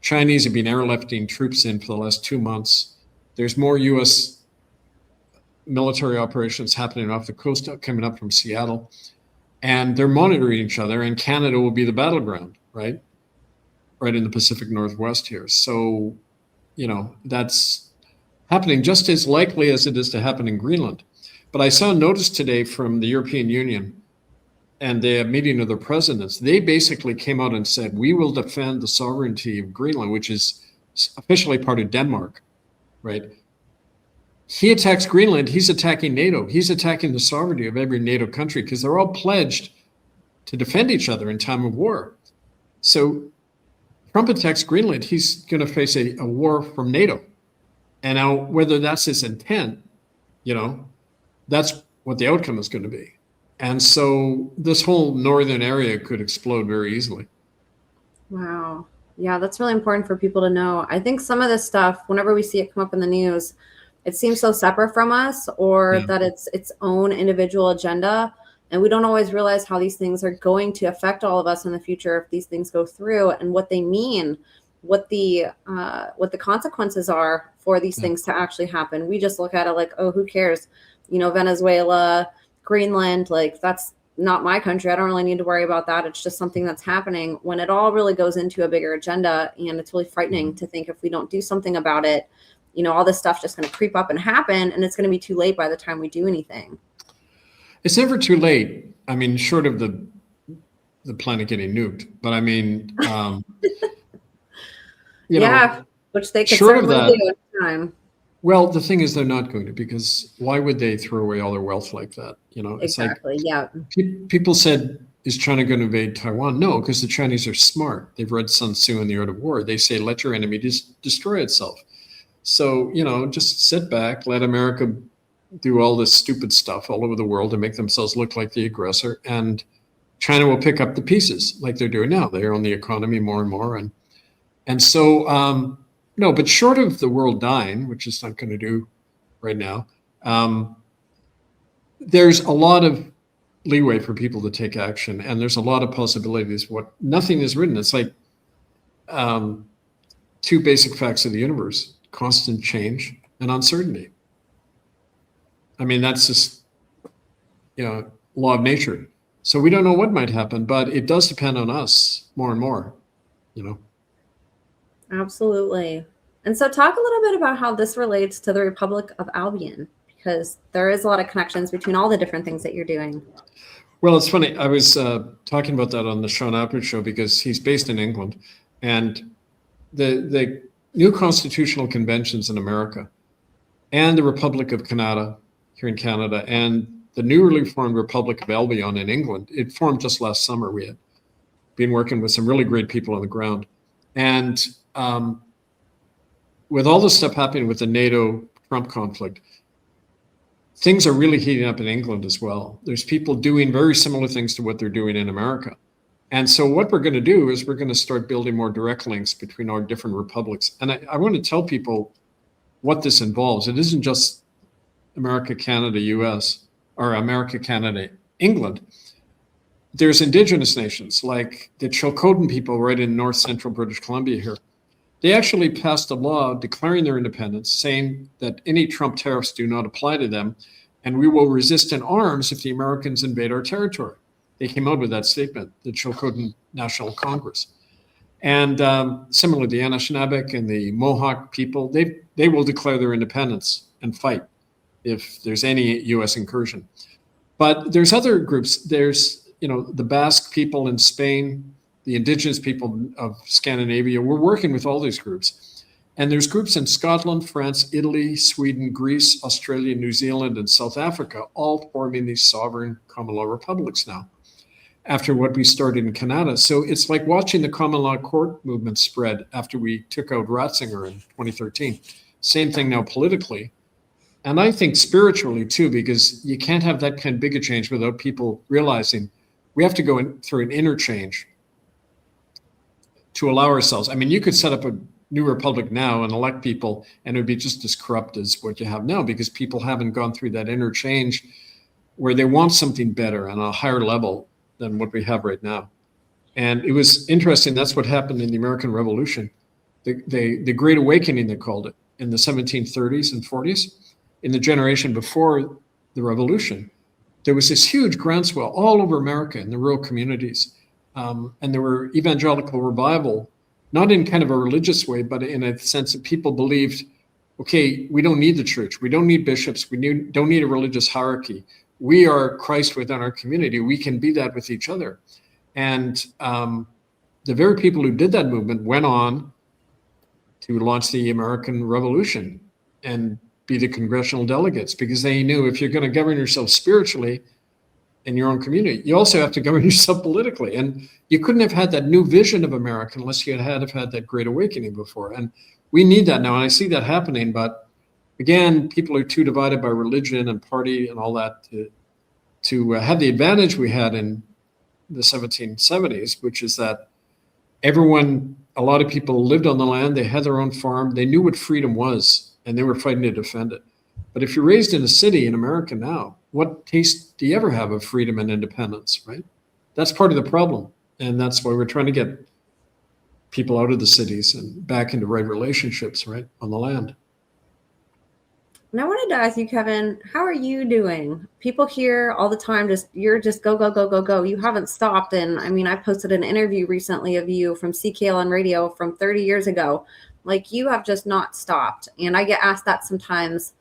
Chinese have been airlifting troops in for the last 2 months. There's more U.S. military operations happening off the coast, coming up from Seattle. And they're monitoring each other, and Canada will be the battleground, right? Right in the Pacific Northwest here. So, that's happening just as likely as it is to happen in Greenland. But I saw a notice today from the European Union and the meeting of the presidents. They basically came out and said, we will defend the sovereignty of Greenland, which is officially part of Denmark, right? He attacks Greenland, he's attacking NATO. He's attacking the sovereignty of every NATO country, because they're all pledged to defend each other in time of war. So Trump attacks Greenland, he's going to face a war from NATO. And now, whether that's his intent, that's what the outcome is going to be. And so this whole northern area could explode very easily. Wow. Yeah, that's really important for people to know. I think some of this stuff, whenever we see it come up in the news, it seems so separate from us, or that it's its own individual agenda. And we don't always realize how these things are going to affect all of us in the future if these things go through, and what they mean, what the consequences are for these things to actually happen. We just look at it like, oh, who cares? Venezuela, Greenland, like that's not my country. I don't really need to worry about that. It's just something that's happening, when it all really goes into a bigger agenda. And it's really frightening to think, if we don't do something about it, all this stuff just going to creep up and happen, and it's going to be too late by the time we do anything. It's never too late. I mean, short of the planet getting nuked, but I mean, which they could certainly do at the time. Well, the thing is, they're not going to, because why would they throw away all their wealth like that? It's exactly. Yeah. People said, is China going to invade Taiwan? No, because the Chinese are smart. They've read Sun Tzu in The Art of War. They say, let your enemy destroy itself. So, just sit back, let America do all this stupid stuff all over the world and make themselves look like the aggressor. And China will pick up the pieces like they're doing now. They own the economy more and more. And so, no, but short of the world dying, which it's not going to do right now, there's a lot of leeway for people to take action, and there's a lot of possibilities. Nothing is written. It's like two basic facts of the universe: constant change and uncertainty. I mean, that's just law of nature. So we don't know what might happen, but it does depend on us more and more. Absolutely. And so talk a little bit about how this relates to the Republic of Albion, because there is a lot of connections between all the different things that you're doing. Well, it's funny. I was talking about that on the Sean Appert show, because he's based in England, and the new constitutional conventions in America and the Republic of Canada here in Canada and the newly formed Republic of Albion in England, it formed just last summer. We had been working with some really great people on the ground. And with all this stuff happening with the NATO-Trump conflict, things are really heating up in England as well. There's people doing very similar things to what they're doing in America. And so what we're going to do is we're going to start building more direct links between our different republics. And I want to tell people what this involves. It isn't just America, Canada, US, or America, Canada, England. There's indigenous nations like the Chilcotin people right in north central British Columbia here. They actually passed a law declaring their independence, saying that any Trump tariffs do not apply to them, and we will resist in arms if the Americans invade our territory. They came out with that statement, the Chilcotin National Congress. And similarly, the Anishinaabe and the Mohawk people, they will declare their independence and fight if there's any U.S. incursion. But there's other groups. There's the Basque people in Spain, the indigenous people of Scandinavia. We're working with all these groups. And there's groups in Scotland, France, Italy, Sweden, Greece, Australia, New Zealand, and South Africa, all forming these sovereign common law republics now, after what we started in Canada. So it's like watching the common law court movement spread after we took out Ratzinger in 2013. Same thing now politically. And I think spiritually too, because you can't have that kind of big a change without people realizing we have to go through an interchange to allow ourselves. I mean, you could set up a new republic now and elect people, and it would be just as corrupt as what you have now, because people haven't gone through that interchange where they want something better on a higher level than what we have right now. And it was interesting. That's what happened in the American Revolution, the Great Awakening, they called it, in the 1730s and 40s. In the generation before the revolution, there was this huge groundswell all over America in the rural communities. And there were evangelical revival, not in kind of a religious way, but in a sense that people believed, okay, we don't need the church. We don't need bishops. We don't need a religious hierarchy. We are Christ within our community. We can be that with each other. And the very people who did that movement went on to launch the American Revolution and be the congressional delegates, because they knew if you're going to govern yourself spiritually in your own community, you also have to govern yourself politically. And you couldn't have had that new vision of America unless you had that Great Awakening before. And we need that now. And I see that happening. But again, people are too divided by religion and party and all that to have the advantage we had in the 1770s, which is that a lot of people lived on the land, they had their own farm, they knew what freedom was, and they were fighting to defend it. But if you're raised in a city in America now, what taste do you ever have of freedom and independence, right? That's part of the problem. And that's why we're trying to get people out of the cities and back into right relationships, right, on the land. And I wanted to ask you, Kevin, how are you doing? People hear all the time, you're just go, go, go, go, go. You haven't stopped. And I mean, I posted an interview recently of you from CKLN radio from 30 years ago. Like, you have just not stopped. And I get asked that sometimes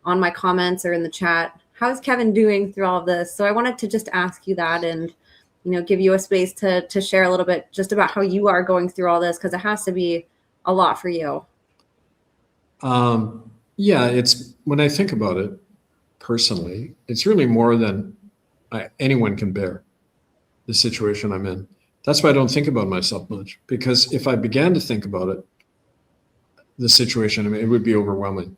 on my comments or in the chat. How's Kevin doing through all of this? So I wanted to just ask you that and, give you a space to share a little bit just about how you are going through all this, because it has to be a lot for you. Yeah, it's, when I think about it personally, it's really more than anyone can bear, the situation I'm in. That's why I don't think about myself much, because if I began to think about it, the situation, I mean, it would be overwhelming.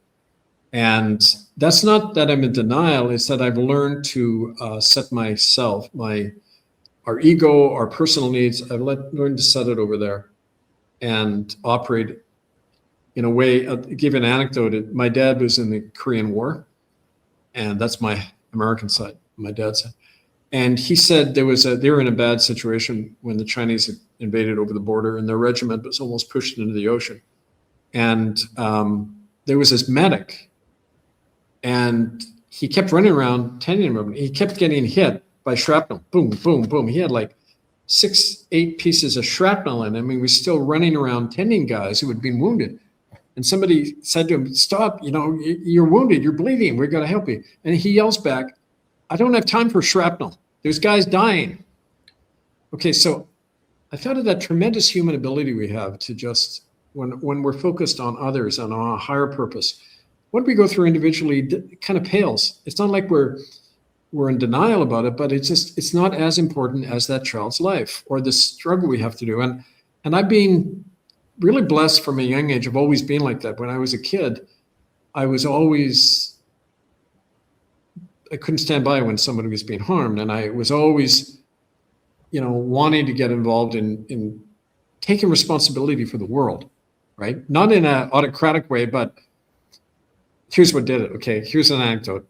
And that's not that I'm in denial, it's that I've learned to set myself, our ego, our personal needs, I've learned to set it over there and operate in a way. I'll give you an anecdote. My dad was in the Korean War, and that's my American side, my dad's side. And he said they were in a bad situation when the Chinese had invaded over the border, and their regiment was almost pushed into the ocean. And there was this medic, and he kept running around tending him. He kept getting hit by shrapnel. Boom, boom, boom. He had like 6-8 pieces of shrapnel in him. He was still running around tending guys who had been wounded. And somebody said to him, stop, you're wounded, you're bleeding, we're going to help you. And he yells back, I don't have time for shrapnel. There's guys dying. Okay, so I thought of that tremendous human ability we have to just, when we're focused on others and on a higher purpose, what we go through individually kind of pales. It's not like we're in denial about it, but it's not as important as that child's life or the struggle we have to do. And I've been really blessed from a young age. I've always been like that. When I was a kid, I couldn't stand by when somebody was being harmed. And I was always, wanting to get involved in taking responsibility for the world, right? Not in an autocratic way, but here's what did it. Okay, here's an anecdote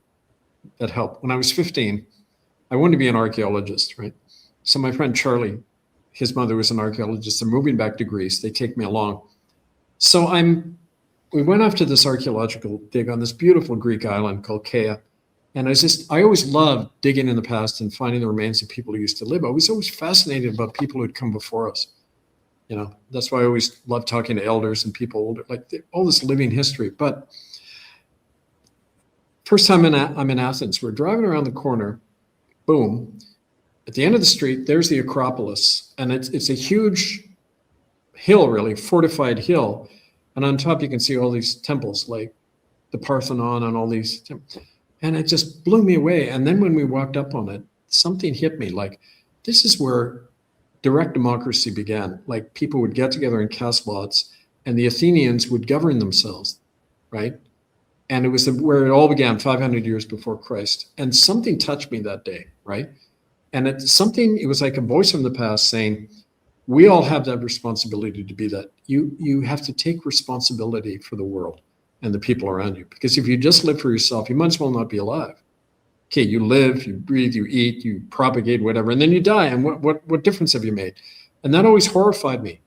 that helped. When I was 15, I wanted to be an archaeologist, right? So my friend Charlie, his mother was an archaeologist. They're moving back to Greece. They take me along. So we went off to this archaeological dig on this beautiful Greek island called Kea. And I always loved digging in the past and finding the remains of people who used to live. I was always fascinated about people who had come before us. That's why I always loved talking to elders and people older, like all this living history. But first time I'm in Athens, we're driving around the corner, boom. At the end of the street, there's the Acropolis, and it's a huge hill, really, fortified hill. And on top, you can see all these temples, like the Parthenon and all these temples. And it just blew me away. And then when we walked up on it, something hit me, like, this is where direct democracy began. Like, people would get together and cast lots, and the Athenians would govern themselves, right? And it was where it all began 500 years before Christ. And something touched me that day, right? And it was like a voice from the past saying, we all have that responsibility to be that. You have to take responsibility for the world and the people around you. Because if you just live for yourself, you might as well not be alive. Okay, you live, you breathe, you eat, you propagate, whatever, and then you die. And what difference have you made? And that always horrified me.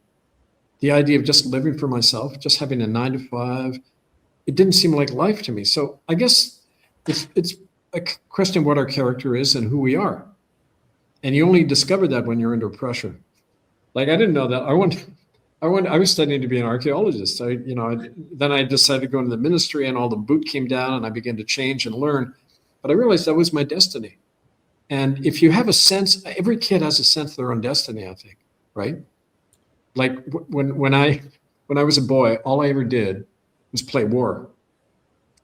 The idea of just living for myself, just having a 9 to 5, it didn't seem like life to me. So I guess it's a question of what our character is and who we are. And you only discover that when you're under pressure. Like, I didn't know that. I was studying to be an archaeologist. Then I decided to go into the ministry, and all the boot came down, and I began to change and learn. But I realized that was my destiny. And if you have a sense, every kid has a sense of their own destiny, I think, right? Like when I was a boy, all I ever did was play war.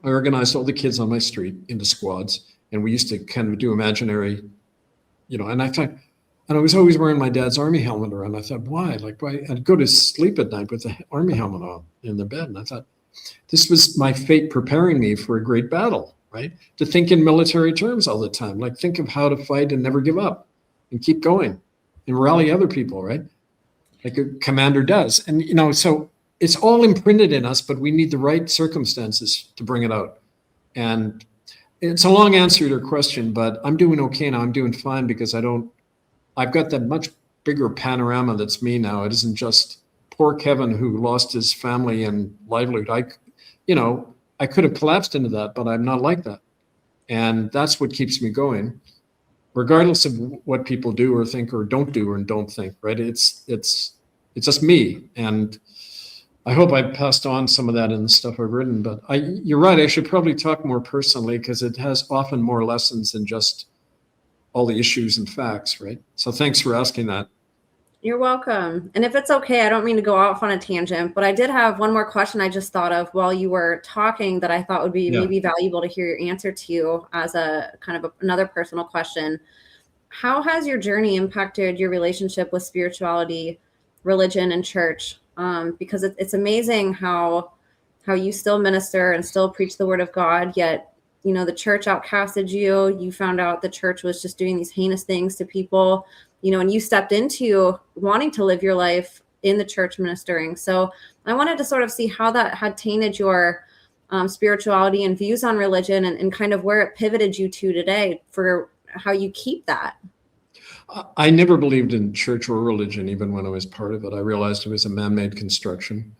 I organized all the kids on my street into squads, and we used to kind of do imaginary, and I was always wearing my dad's army helmet around. I thought, why? I'd go to sleep at night with the army helmet on in the bed. And I thought, this was my fate preparing me for a great battle, right? To think in military terms all the time, like think of how to fight and never give up and keep going and rally other people, right? Like a commander does. And, so it's all imprinted in us, but we need the right circumstances to bring it out. And it's a long answer to your question, but I'm doing okay now. I'm doing fine because I've got that much bigger panorama that's me now. It isn't just poor Kevin who lost his family and livelihood. I could have collapsed into that, but I'm not like that. And that's what keeps me going, regardless of what people do or think or don't do and don't think, right? It's just me. And I hope I passed on some of that in the stuff I've written, but you're right. I should probably talk more personally because it has often more lessons than just all the issues and facts, right? So thanks for asking that. You're welcome. And if it's okay, I don't mean to go off on a tangent, but I did have one more question I just thought of while you were talking that I thought would be maybe valuable to hear your answer to as a kind of another personal question. How has your journey impacted your relationship with spirituality, religion, and church? Because it's amazing how you still minister and still preach the word of God, yet the church outcasted you. You found out the church was just doing these heinous things to people, and you stepped into wanting to live your life in the church ministering. So I wanted to sort of see how that had tainted your spirituality and views on religion and kind of where it pivoted you to today for how you keep that. I never believed in church or religion, even when I was part of it. I realized it was a man-made construction,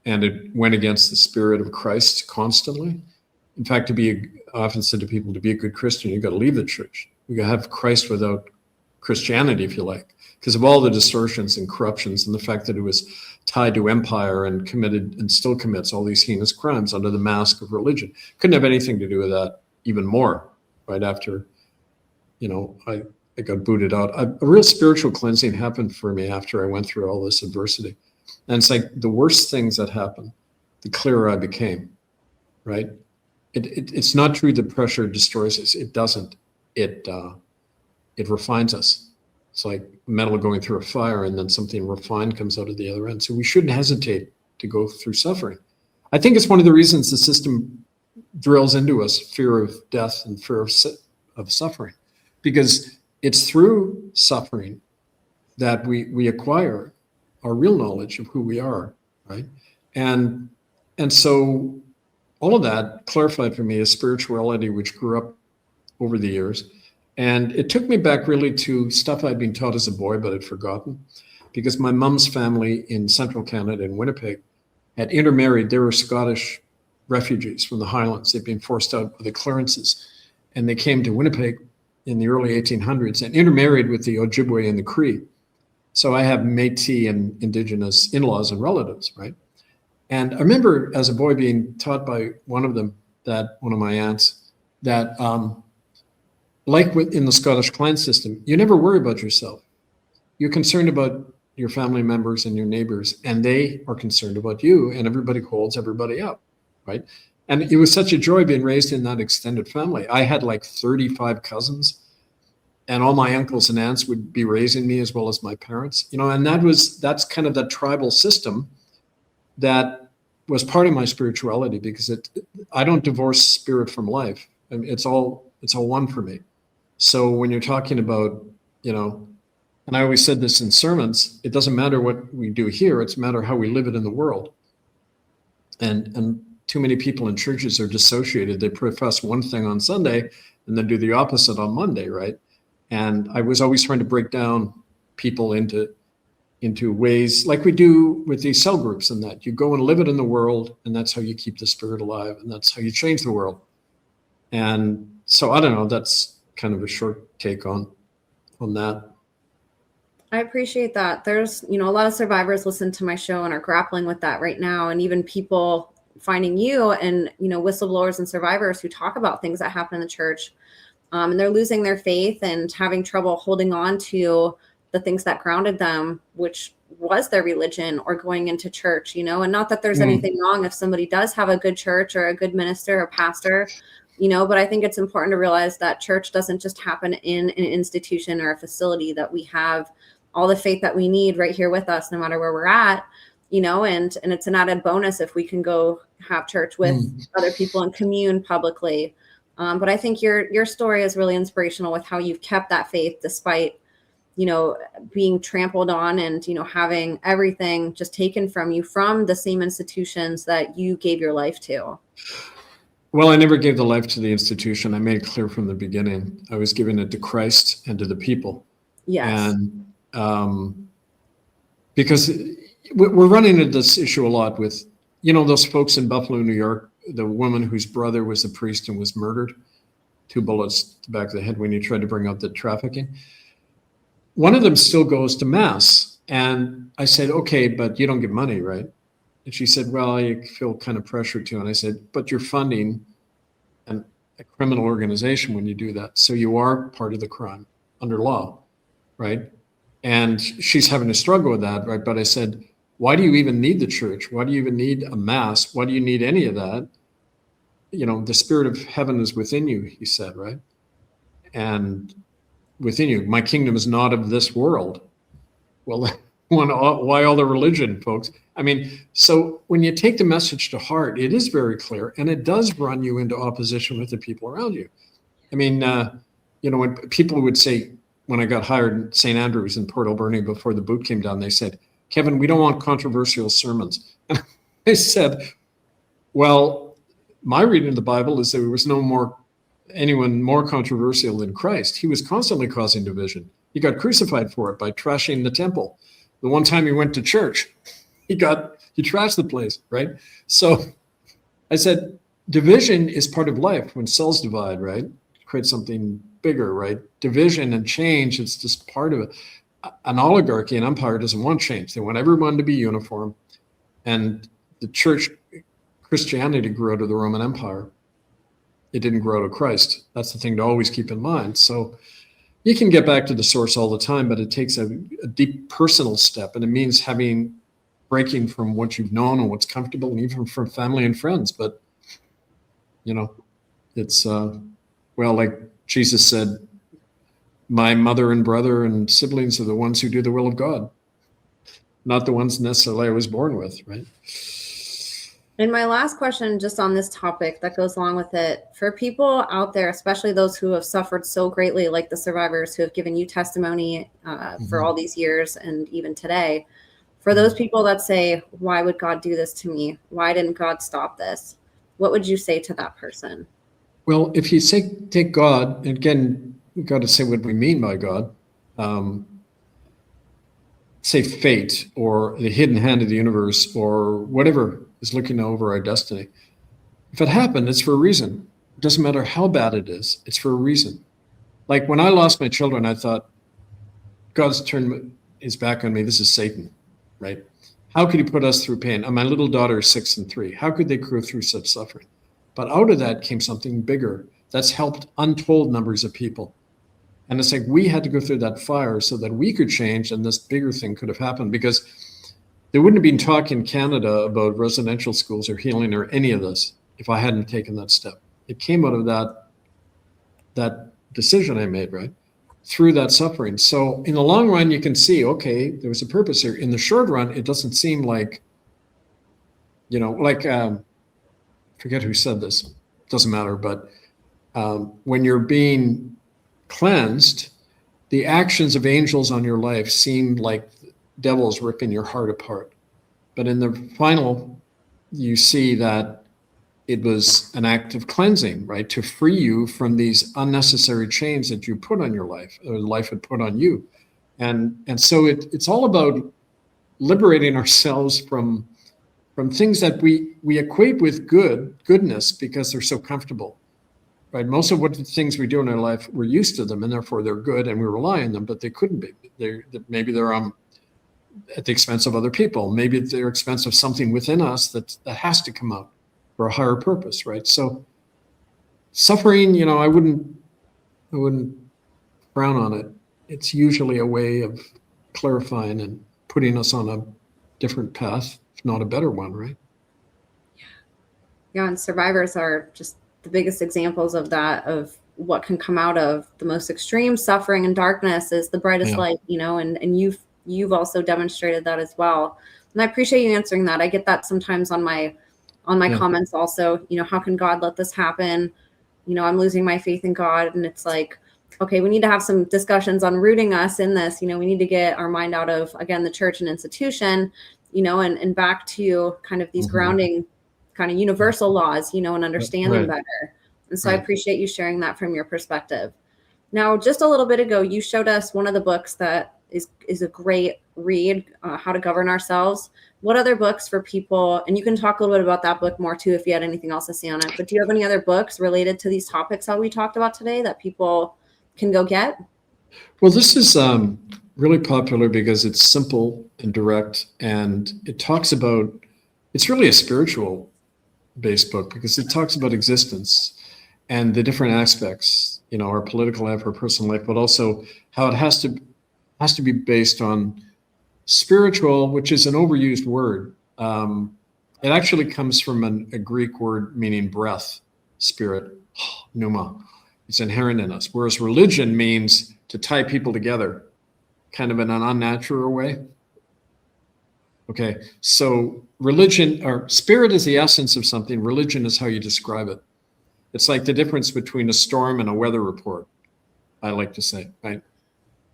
and it went against the spirit of Christ constantly. In fact, I often said to people, to be a good Christian, you've got to leave the church. You got to have Christ without Christianity, if you like, because of all the distortions and corruptions and the fact that it was tied to empire and committed and still commits all these heinous crimes under the mask of religion. Couldn't have anything to do with that even more right after, I got booted out. A real spiritual cleansing happened for me after I went through all this adversity. And it's like the worst things that happened, the clearer I became, right? It's not true that pressure destroys us. It doesn't. It refines us. It's like metal going through a fire and then something refined comes out of the other end. So we shouldn't hesitate to go through suffering. I think it's one of the reasons the system drills into us fear of death and fear of suffering, because it's through suffering that we acquire our real knowledge of who we are, right? And so all of that clarified for me a spirituality which grew up over the years. And it took me back really to stuff I'd been taught as a boy, but had forgotten, because my mom's family in central Canada, in Winnipeg, had intermarried. They were Scottish refugees from the Highlands. They'd been forced out by the clearances. And they came to Winnipeg in the early 1800s and intermarried with the Ojibwe and the Cree. So I have Métis and indigenous in-laws and relatives, right? And I remember as a boy being taught by one of them, that one of my aunts, that like in the Scottish clan system, you never worry about yourself. You're concerned about your family members and your neighbors, and they are concerned about you, and everybody holds everybody up, right? And it was such a joy being raised in that extended family. I had like 35 cousins, and all my uncles and aunts would be raising me as well as my parents, and that's kind of that tribal system that was part of my spirituality, because I don't divorce spirit from life. I mean, it's all one for me. So when you're talking about, and I always said this in sermons, it doesn't matter what we do here, it's a matter how we live it in the world. And too many people in churches are dissociated. They profess one thing on Sunday and then do the opposite on Monday, right? And I was always trying to break down people into ways like we do with these cell groups, and that you go and live it in the world, and that's how you keep the spirit alive, and that's how you change the world. And so I don't know, that's kind of a short take on that. I appreciate that. There's, a lot of survivors listen to my show and are grappling with that right now. And even people finding you and, whistleblowers and survivors who talk about things that happen in the church, and they're losing their faith and having trouble holding on to the things that grounded them, which was their religion or going into church, and not that there's anything wrong if somebody does have a good church or a good minister or pastor, but I think it's important to realize that church doesn't just happen in an institution or a facility, that we have all the faith that we need right here with us, no matter where we're at, and it's an added bonus if we can go have church with other people and commune publicly. But I think your story is really inspirational with how you've kept that faith despite, being trampled on and, having everything just taken from you from the same institutions that you gave your life to. Well, I never gave the life to the institution. I made it clear from the beginning. I was giving it to Christ and to the people. Yes. And because we're running into this issue a lot with, those folks in Buffalo, New York, the woman whose brother was a priest and was murdered, 2 bullets to the back of the head when you tried to bring up the trafficking. One of them still goes to mass. And I said, okay, but you don't get money, right? And she said, well, I feel kind of pressured to. And I said, but you're funding a criminal organization when you do that. So you are part of the crime under law, right? And she's having to struggle with that, right? But I said, why do you even need the church? Why do you even need a mass? Why do you need any of that? The spirit of heaven is within you, he said, right? And within you, my kingdom is not of this world. Well, why all the religion, folks? I mean, so when you take the message to heart, it is very clear, and it does run you into opposition with the people around you. I mean, when people would say, when I got hired at St. Andrews in Port Alberni before the boot came down, they said, Kevin, we don't want controversial sermons. And I said, well, my reading of the Bible is there was anyone more controversial than Christ. He was constantly causing division. He got crucified for it by trashing the temple. The one time he went to church, he trashed the place, right? So I said, division is part of life. When cells divide, right? Create something bigger, right? Division and change, it's just part of it. An oligarchy, an empire doesn't want change. They want everyone to be uniform. And the church, Christianity grew out of the Roman Empire. It didn't grow out of Christ. That's the thing to always keep in mind. So you can get back to the source all the time, but it takes a deep personal step. And it means breaking from what you've known and what's comfortable, and even from family and friends. But, it's, like Jesus said, my mother and brother and siblings are the ones who do the will of God, not the ones necessarily I was born with, right? And my last question, just on this topic that goes along with it, for people out there, especially those who have suffered so greatly, like the survivors who have given you testimony for all these years and even today, for those people that say, why would God do this to me? Why didn't God stop this? What would you say to that person? Well, if you take God, again, we've got to say what we mean by God. Say fate or the hidden hand of the universe or whatever is looking over our destiny. If it happened, it's for a reason. It doesn't matter how bad it is, it's for a reason. Like when I lost my children, I thought, God's turned his back on me. This is Satan, right? How could he put us through pain? And my little daughter is 6 and 3. How could they go through such suffering? But out of that came something bigger that's helped untold numbers of people. And it's like we had to go through that fire so that we could change and this bigger thing could have happened, because there wouldn't have been talk in Canada about residential schools or healing or any of this if I hadn't taken that step. It came out of that decision I made, right? Through that suffering. So in the long run, you can see, okay, there was a purpose here. In the short run, it doesn't seem like like forget who said this, doesn't matter, but when you're being cleansed, the actions of angels on your life seem like devils ripping your heart apart. But in the final, you see that it was an act of cleansing, right? To free you from these unnecessary chains that you put on your life, or life had put on you. And so it's all about liberating ourselves from things that we equate with goodness because they're so comfortable, right? Most of what the things we do in our life, we're used to them, and therefore they're good, and we rely on them, but they couldn't be. Maybe they're at the expense of other people. Maybe at the expense of something within us that has to come out for a higher purpose, right? So suffering, I wouldn't frown on it. It's usually a way of clarifying and putting us on a different path, if not a better one, right? Yeah, and survivors are just the biggest examples of that, of what can come out of the most extreme suffering and darkness is the brightest light, and you've also demonstrated that as well. And I appreciate you answering that. I get that sometimes on my comments also, how can God let this happen? I'm losing my faith in God. And it's like, okay, we need to have some discussions on rooting us in this. We need to get our mind out of, again, the church and institution, and back to kind of these grounding kind of universal laws, and understanding better. And so I appreciate you sharing that from your perspective. Now, just a little bit ago, you showed us one of the books that is a great read, How to Govern Ourselves. What other books for people, and you can talk a little bit about that book more too if you had anything else to say on it, but do you have any other books related to these topics that we talked about today that people can go get? Well, this is really popular because it's simple and direct, and it talks about, it's really a spiritual based book because it talks about existence and the different aspects, our political life, our personal life, but also how it has to be based on spiritual, which is an overused word. It actually comes from a Greek word meaning breath, spirit, pneuma. It's inherent in us. Whereas religion means to tie people together, kind of in an unnatural way. Okay, so religion or spirit is the essence of something. Religion is how you describe it. It's like the difference between a storm and a weather report, I like to say, right?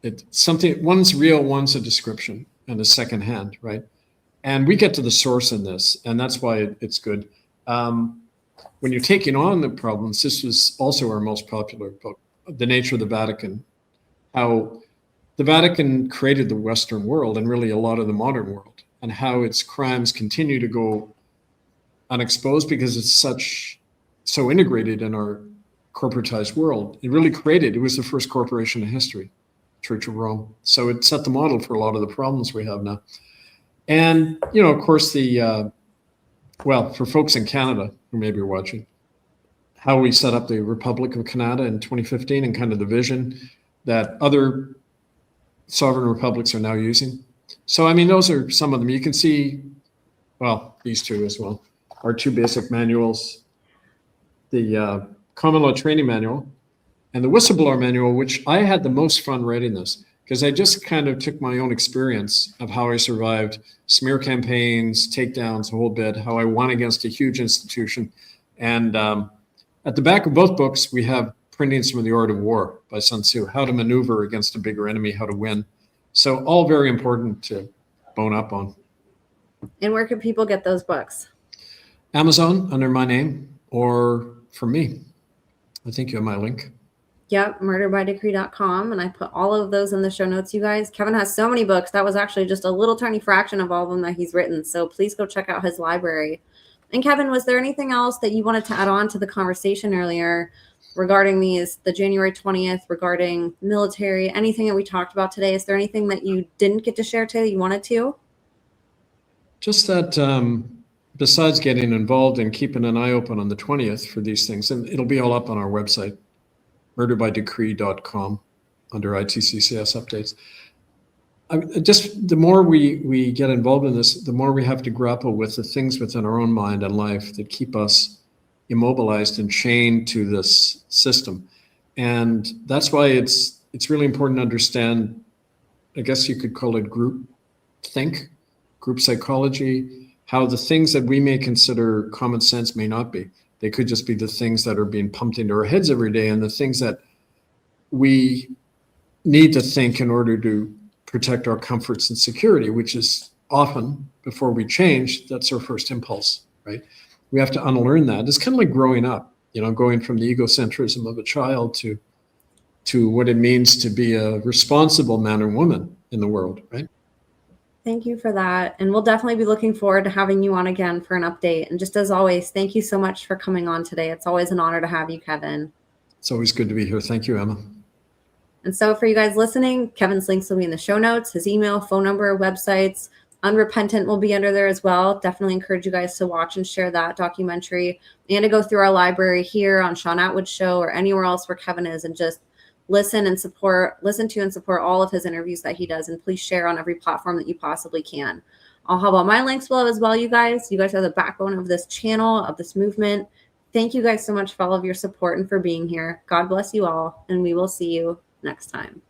It's something, one's real, one's a description and a secondhand, right? And we get to the source in this, and that's why it's good. When you're taking on the problems, this was also our most popular book, The Nature of the Vatican, how the Vatican created the Western world and really a lot of the modern world, and how its crimes continue to go unexposed because it's so integrated in our corporatized world. It was the first corporation in history, Church of Rome. So it set the model for a lot of the problems we have now. And, of course, for folks in Canada who may be watching, how we set up the Republic of Canada in 2015 and kind of the vision that other sovereign republics are now using. So, those are some of them. You can see, these two as well, our two basic manuals, the Common Law Training Manual and the Whistleblower Manual, which I had the most fun writing this because I just kind of took my own experience of how I survived smear campaigns, takedowns, a whole bit, how I won against a huge institution. And at the back of both books, we have printings from The Art of War by Sun Tzu, how to maneuver against a bigger enemy, how to win. So all very important to bone up on. And where can people get those books? Amazon under my name, or from me. I think you have my link. Yep, murderbydecree.com. And I put all of those in the show notes, you guys. Kevin has so many books. That was actually just a little tiny fraction of all of them that he's written. So please go check out his library. And Kevin, was there anything else that you wanted to add on to the conversation earlier regarding the January 20th, regarding military, anything that we talked about today? Is there anything that you didn't get to share today that you wanted to? Just that besides getting involved and keeping an eye open on the 20th for these things, and it'll be all up on our website, murderbydecree.com, under ITCCS updates. Just the more we get involved in this, the more we have to grapple with the things within our own mind and life that keep us immobilized and chained to this system. And that's why it's really important to understand, I guess you could call it group psychology, how the things that we may consider common sense may not be. They could just be the things that are being pumped into our heads every day, and the things that we need to think in order to protect our comforts and security, which is often, before we change, that's our first impulse, right? We have to unlearn that. It's kind of like growing up, going from the egocentrism of a child to what it means to be a responsible man or woman in the world, right? Thank you for that. And we'll definitely be looking forward to having you on again for an update. And just as always, thank you so much for coming on today. It's always an honor to have you, Kevin. It's always good to be here. Thank you, Emma. And so for you guys listening, Kevin's links will be in the show notes, his email, phone number, websites. Unrepentant will be under there as well. Definitely encourage you guys to watch and share that documentary and to go through our library here on Sean Atwood's show or anywhere else where Kevin is and just listen to and support all of his interviews that he does. And please share on every platform that you possibly can. I'll have all my links below as well, you guys. You guys are the backbone of this channel, of this movement. Thank you guys so much for all of your support and for being here. God bless you all, and we will see you next time.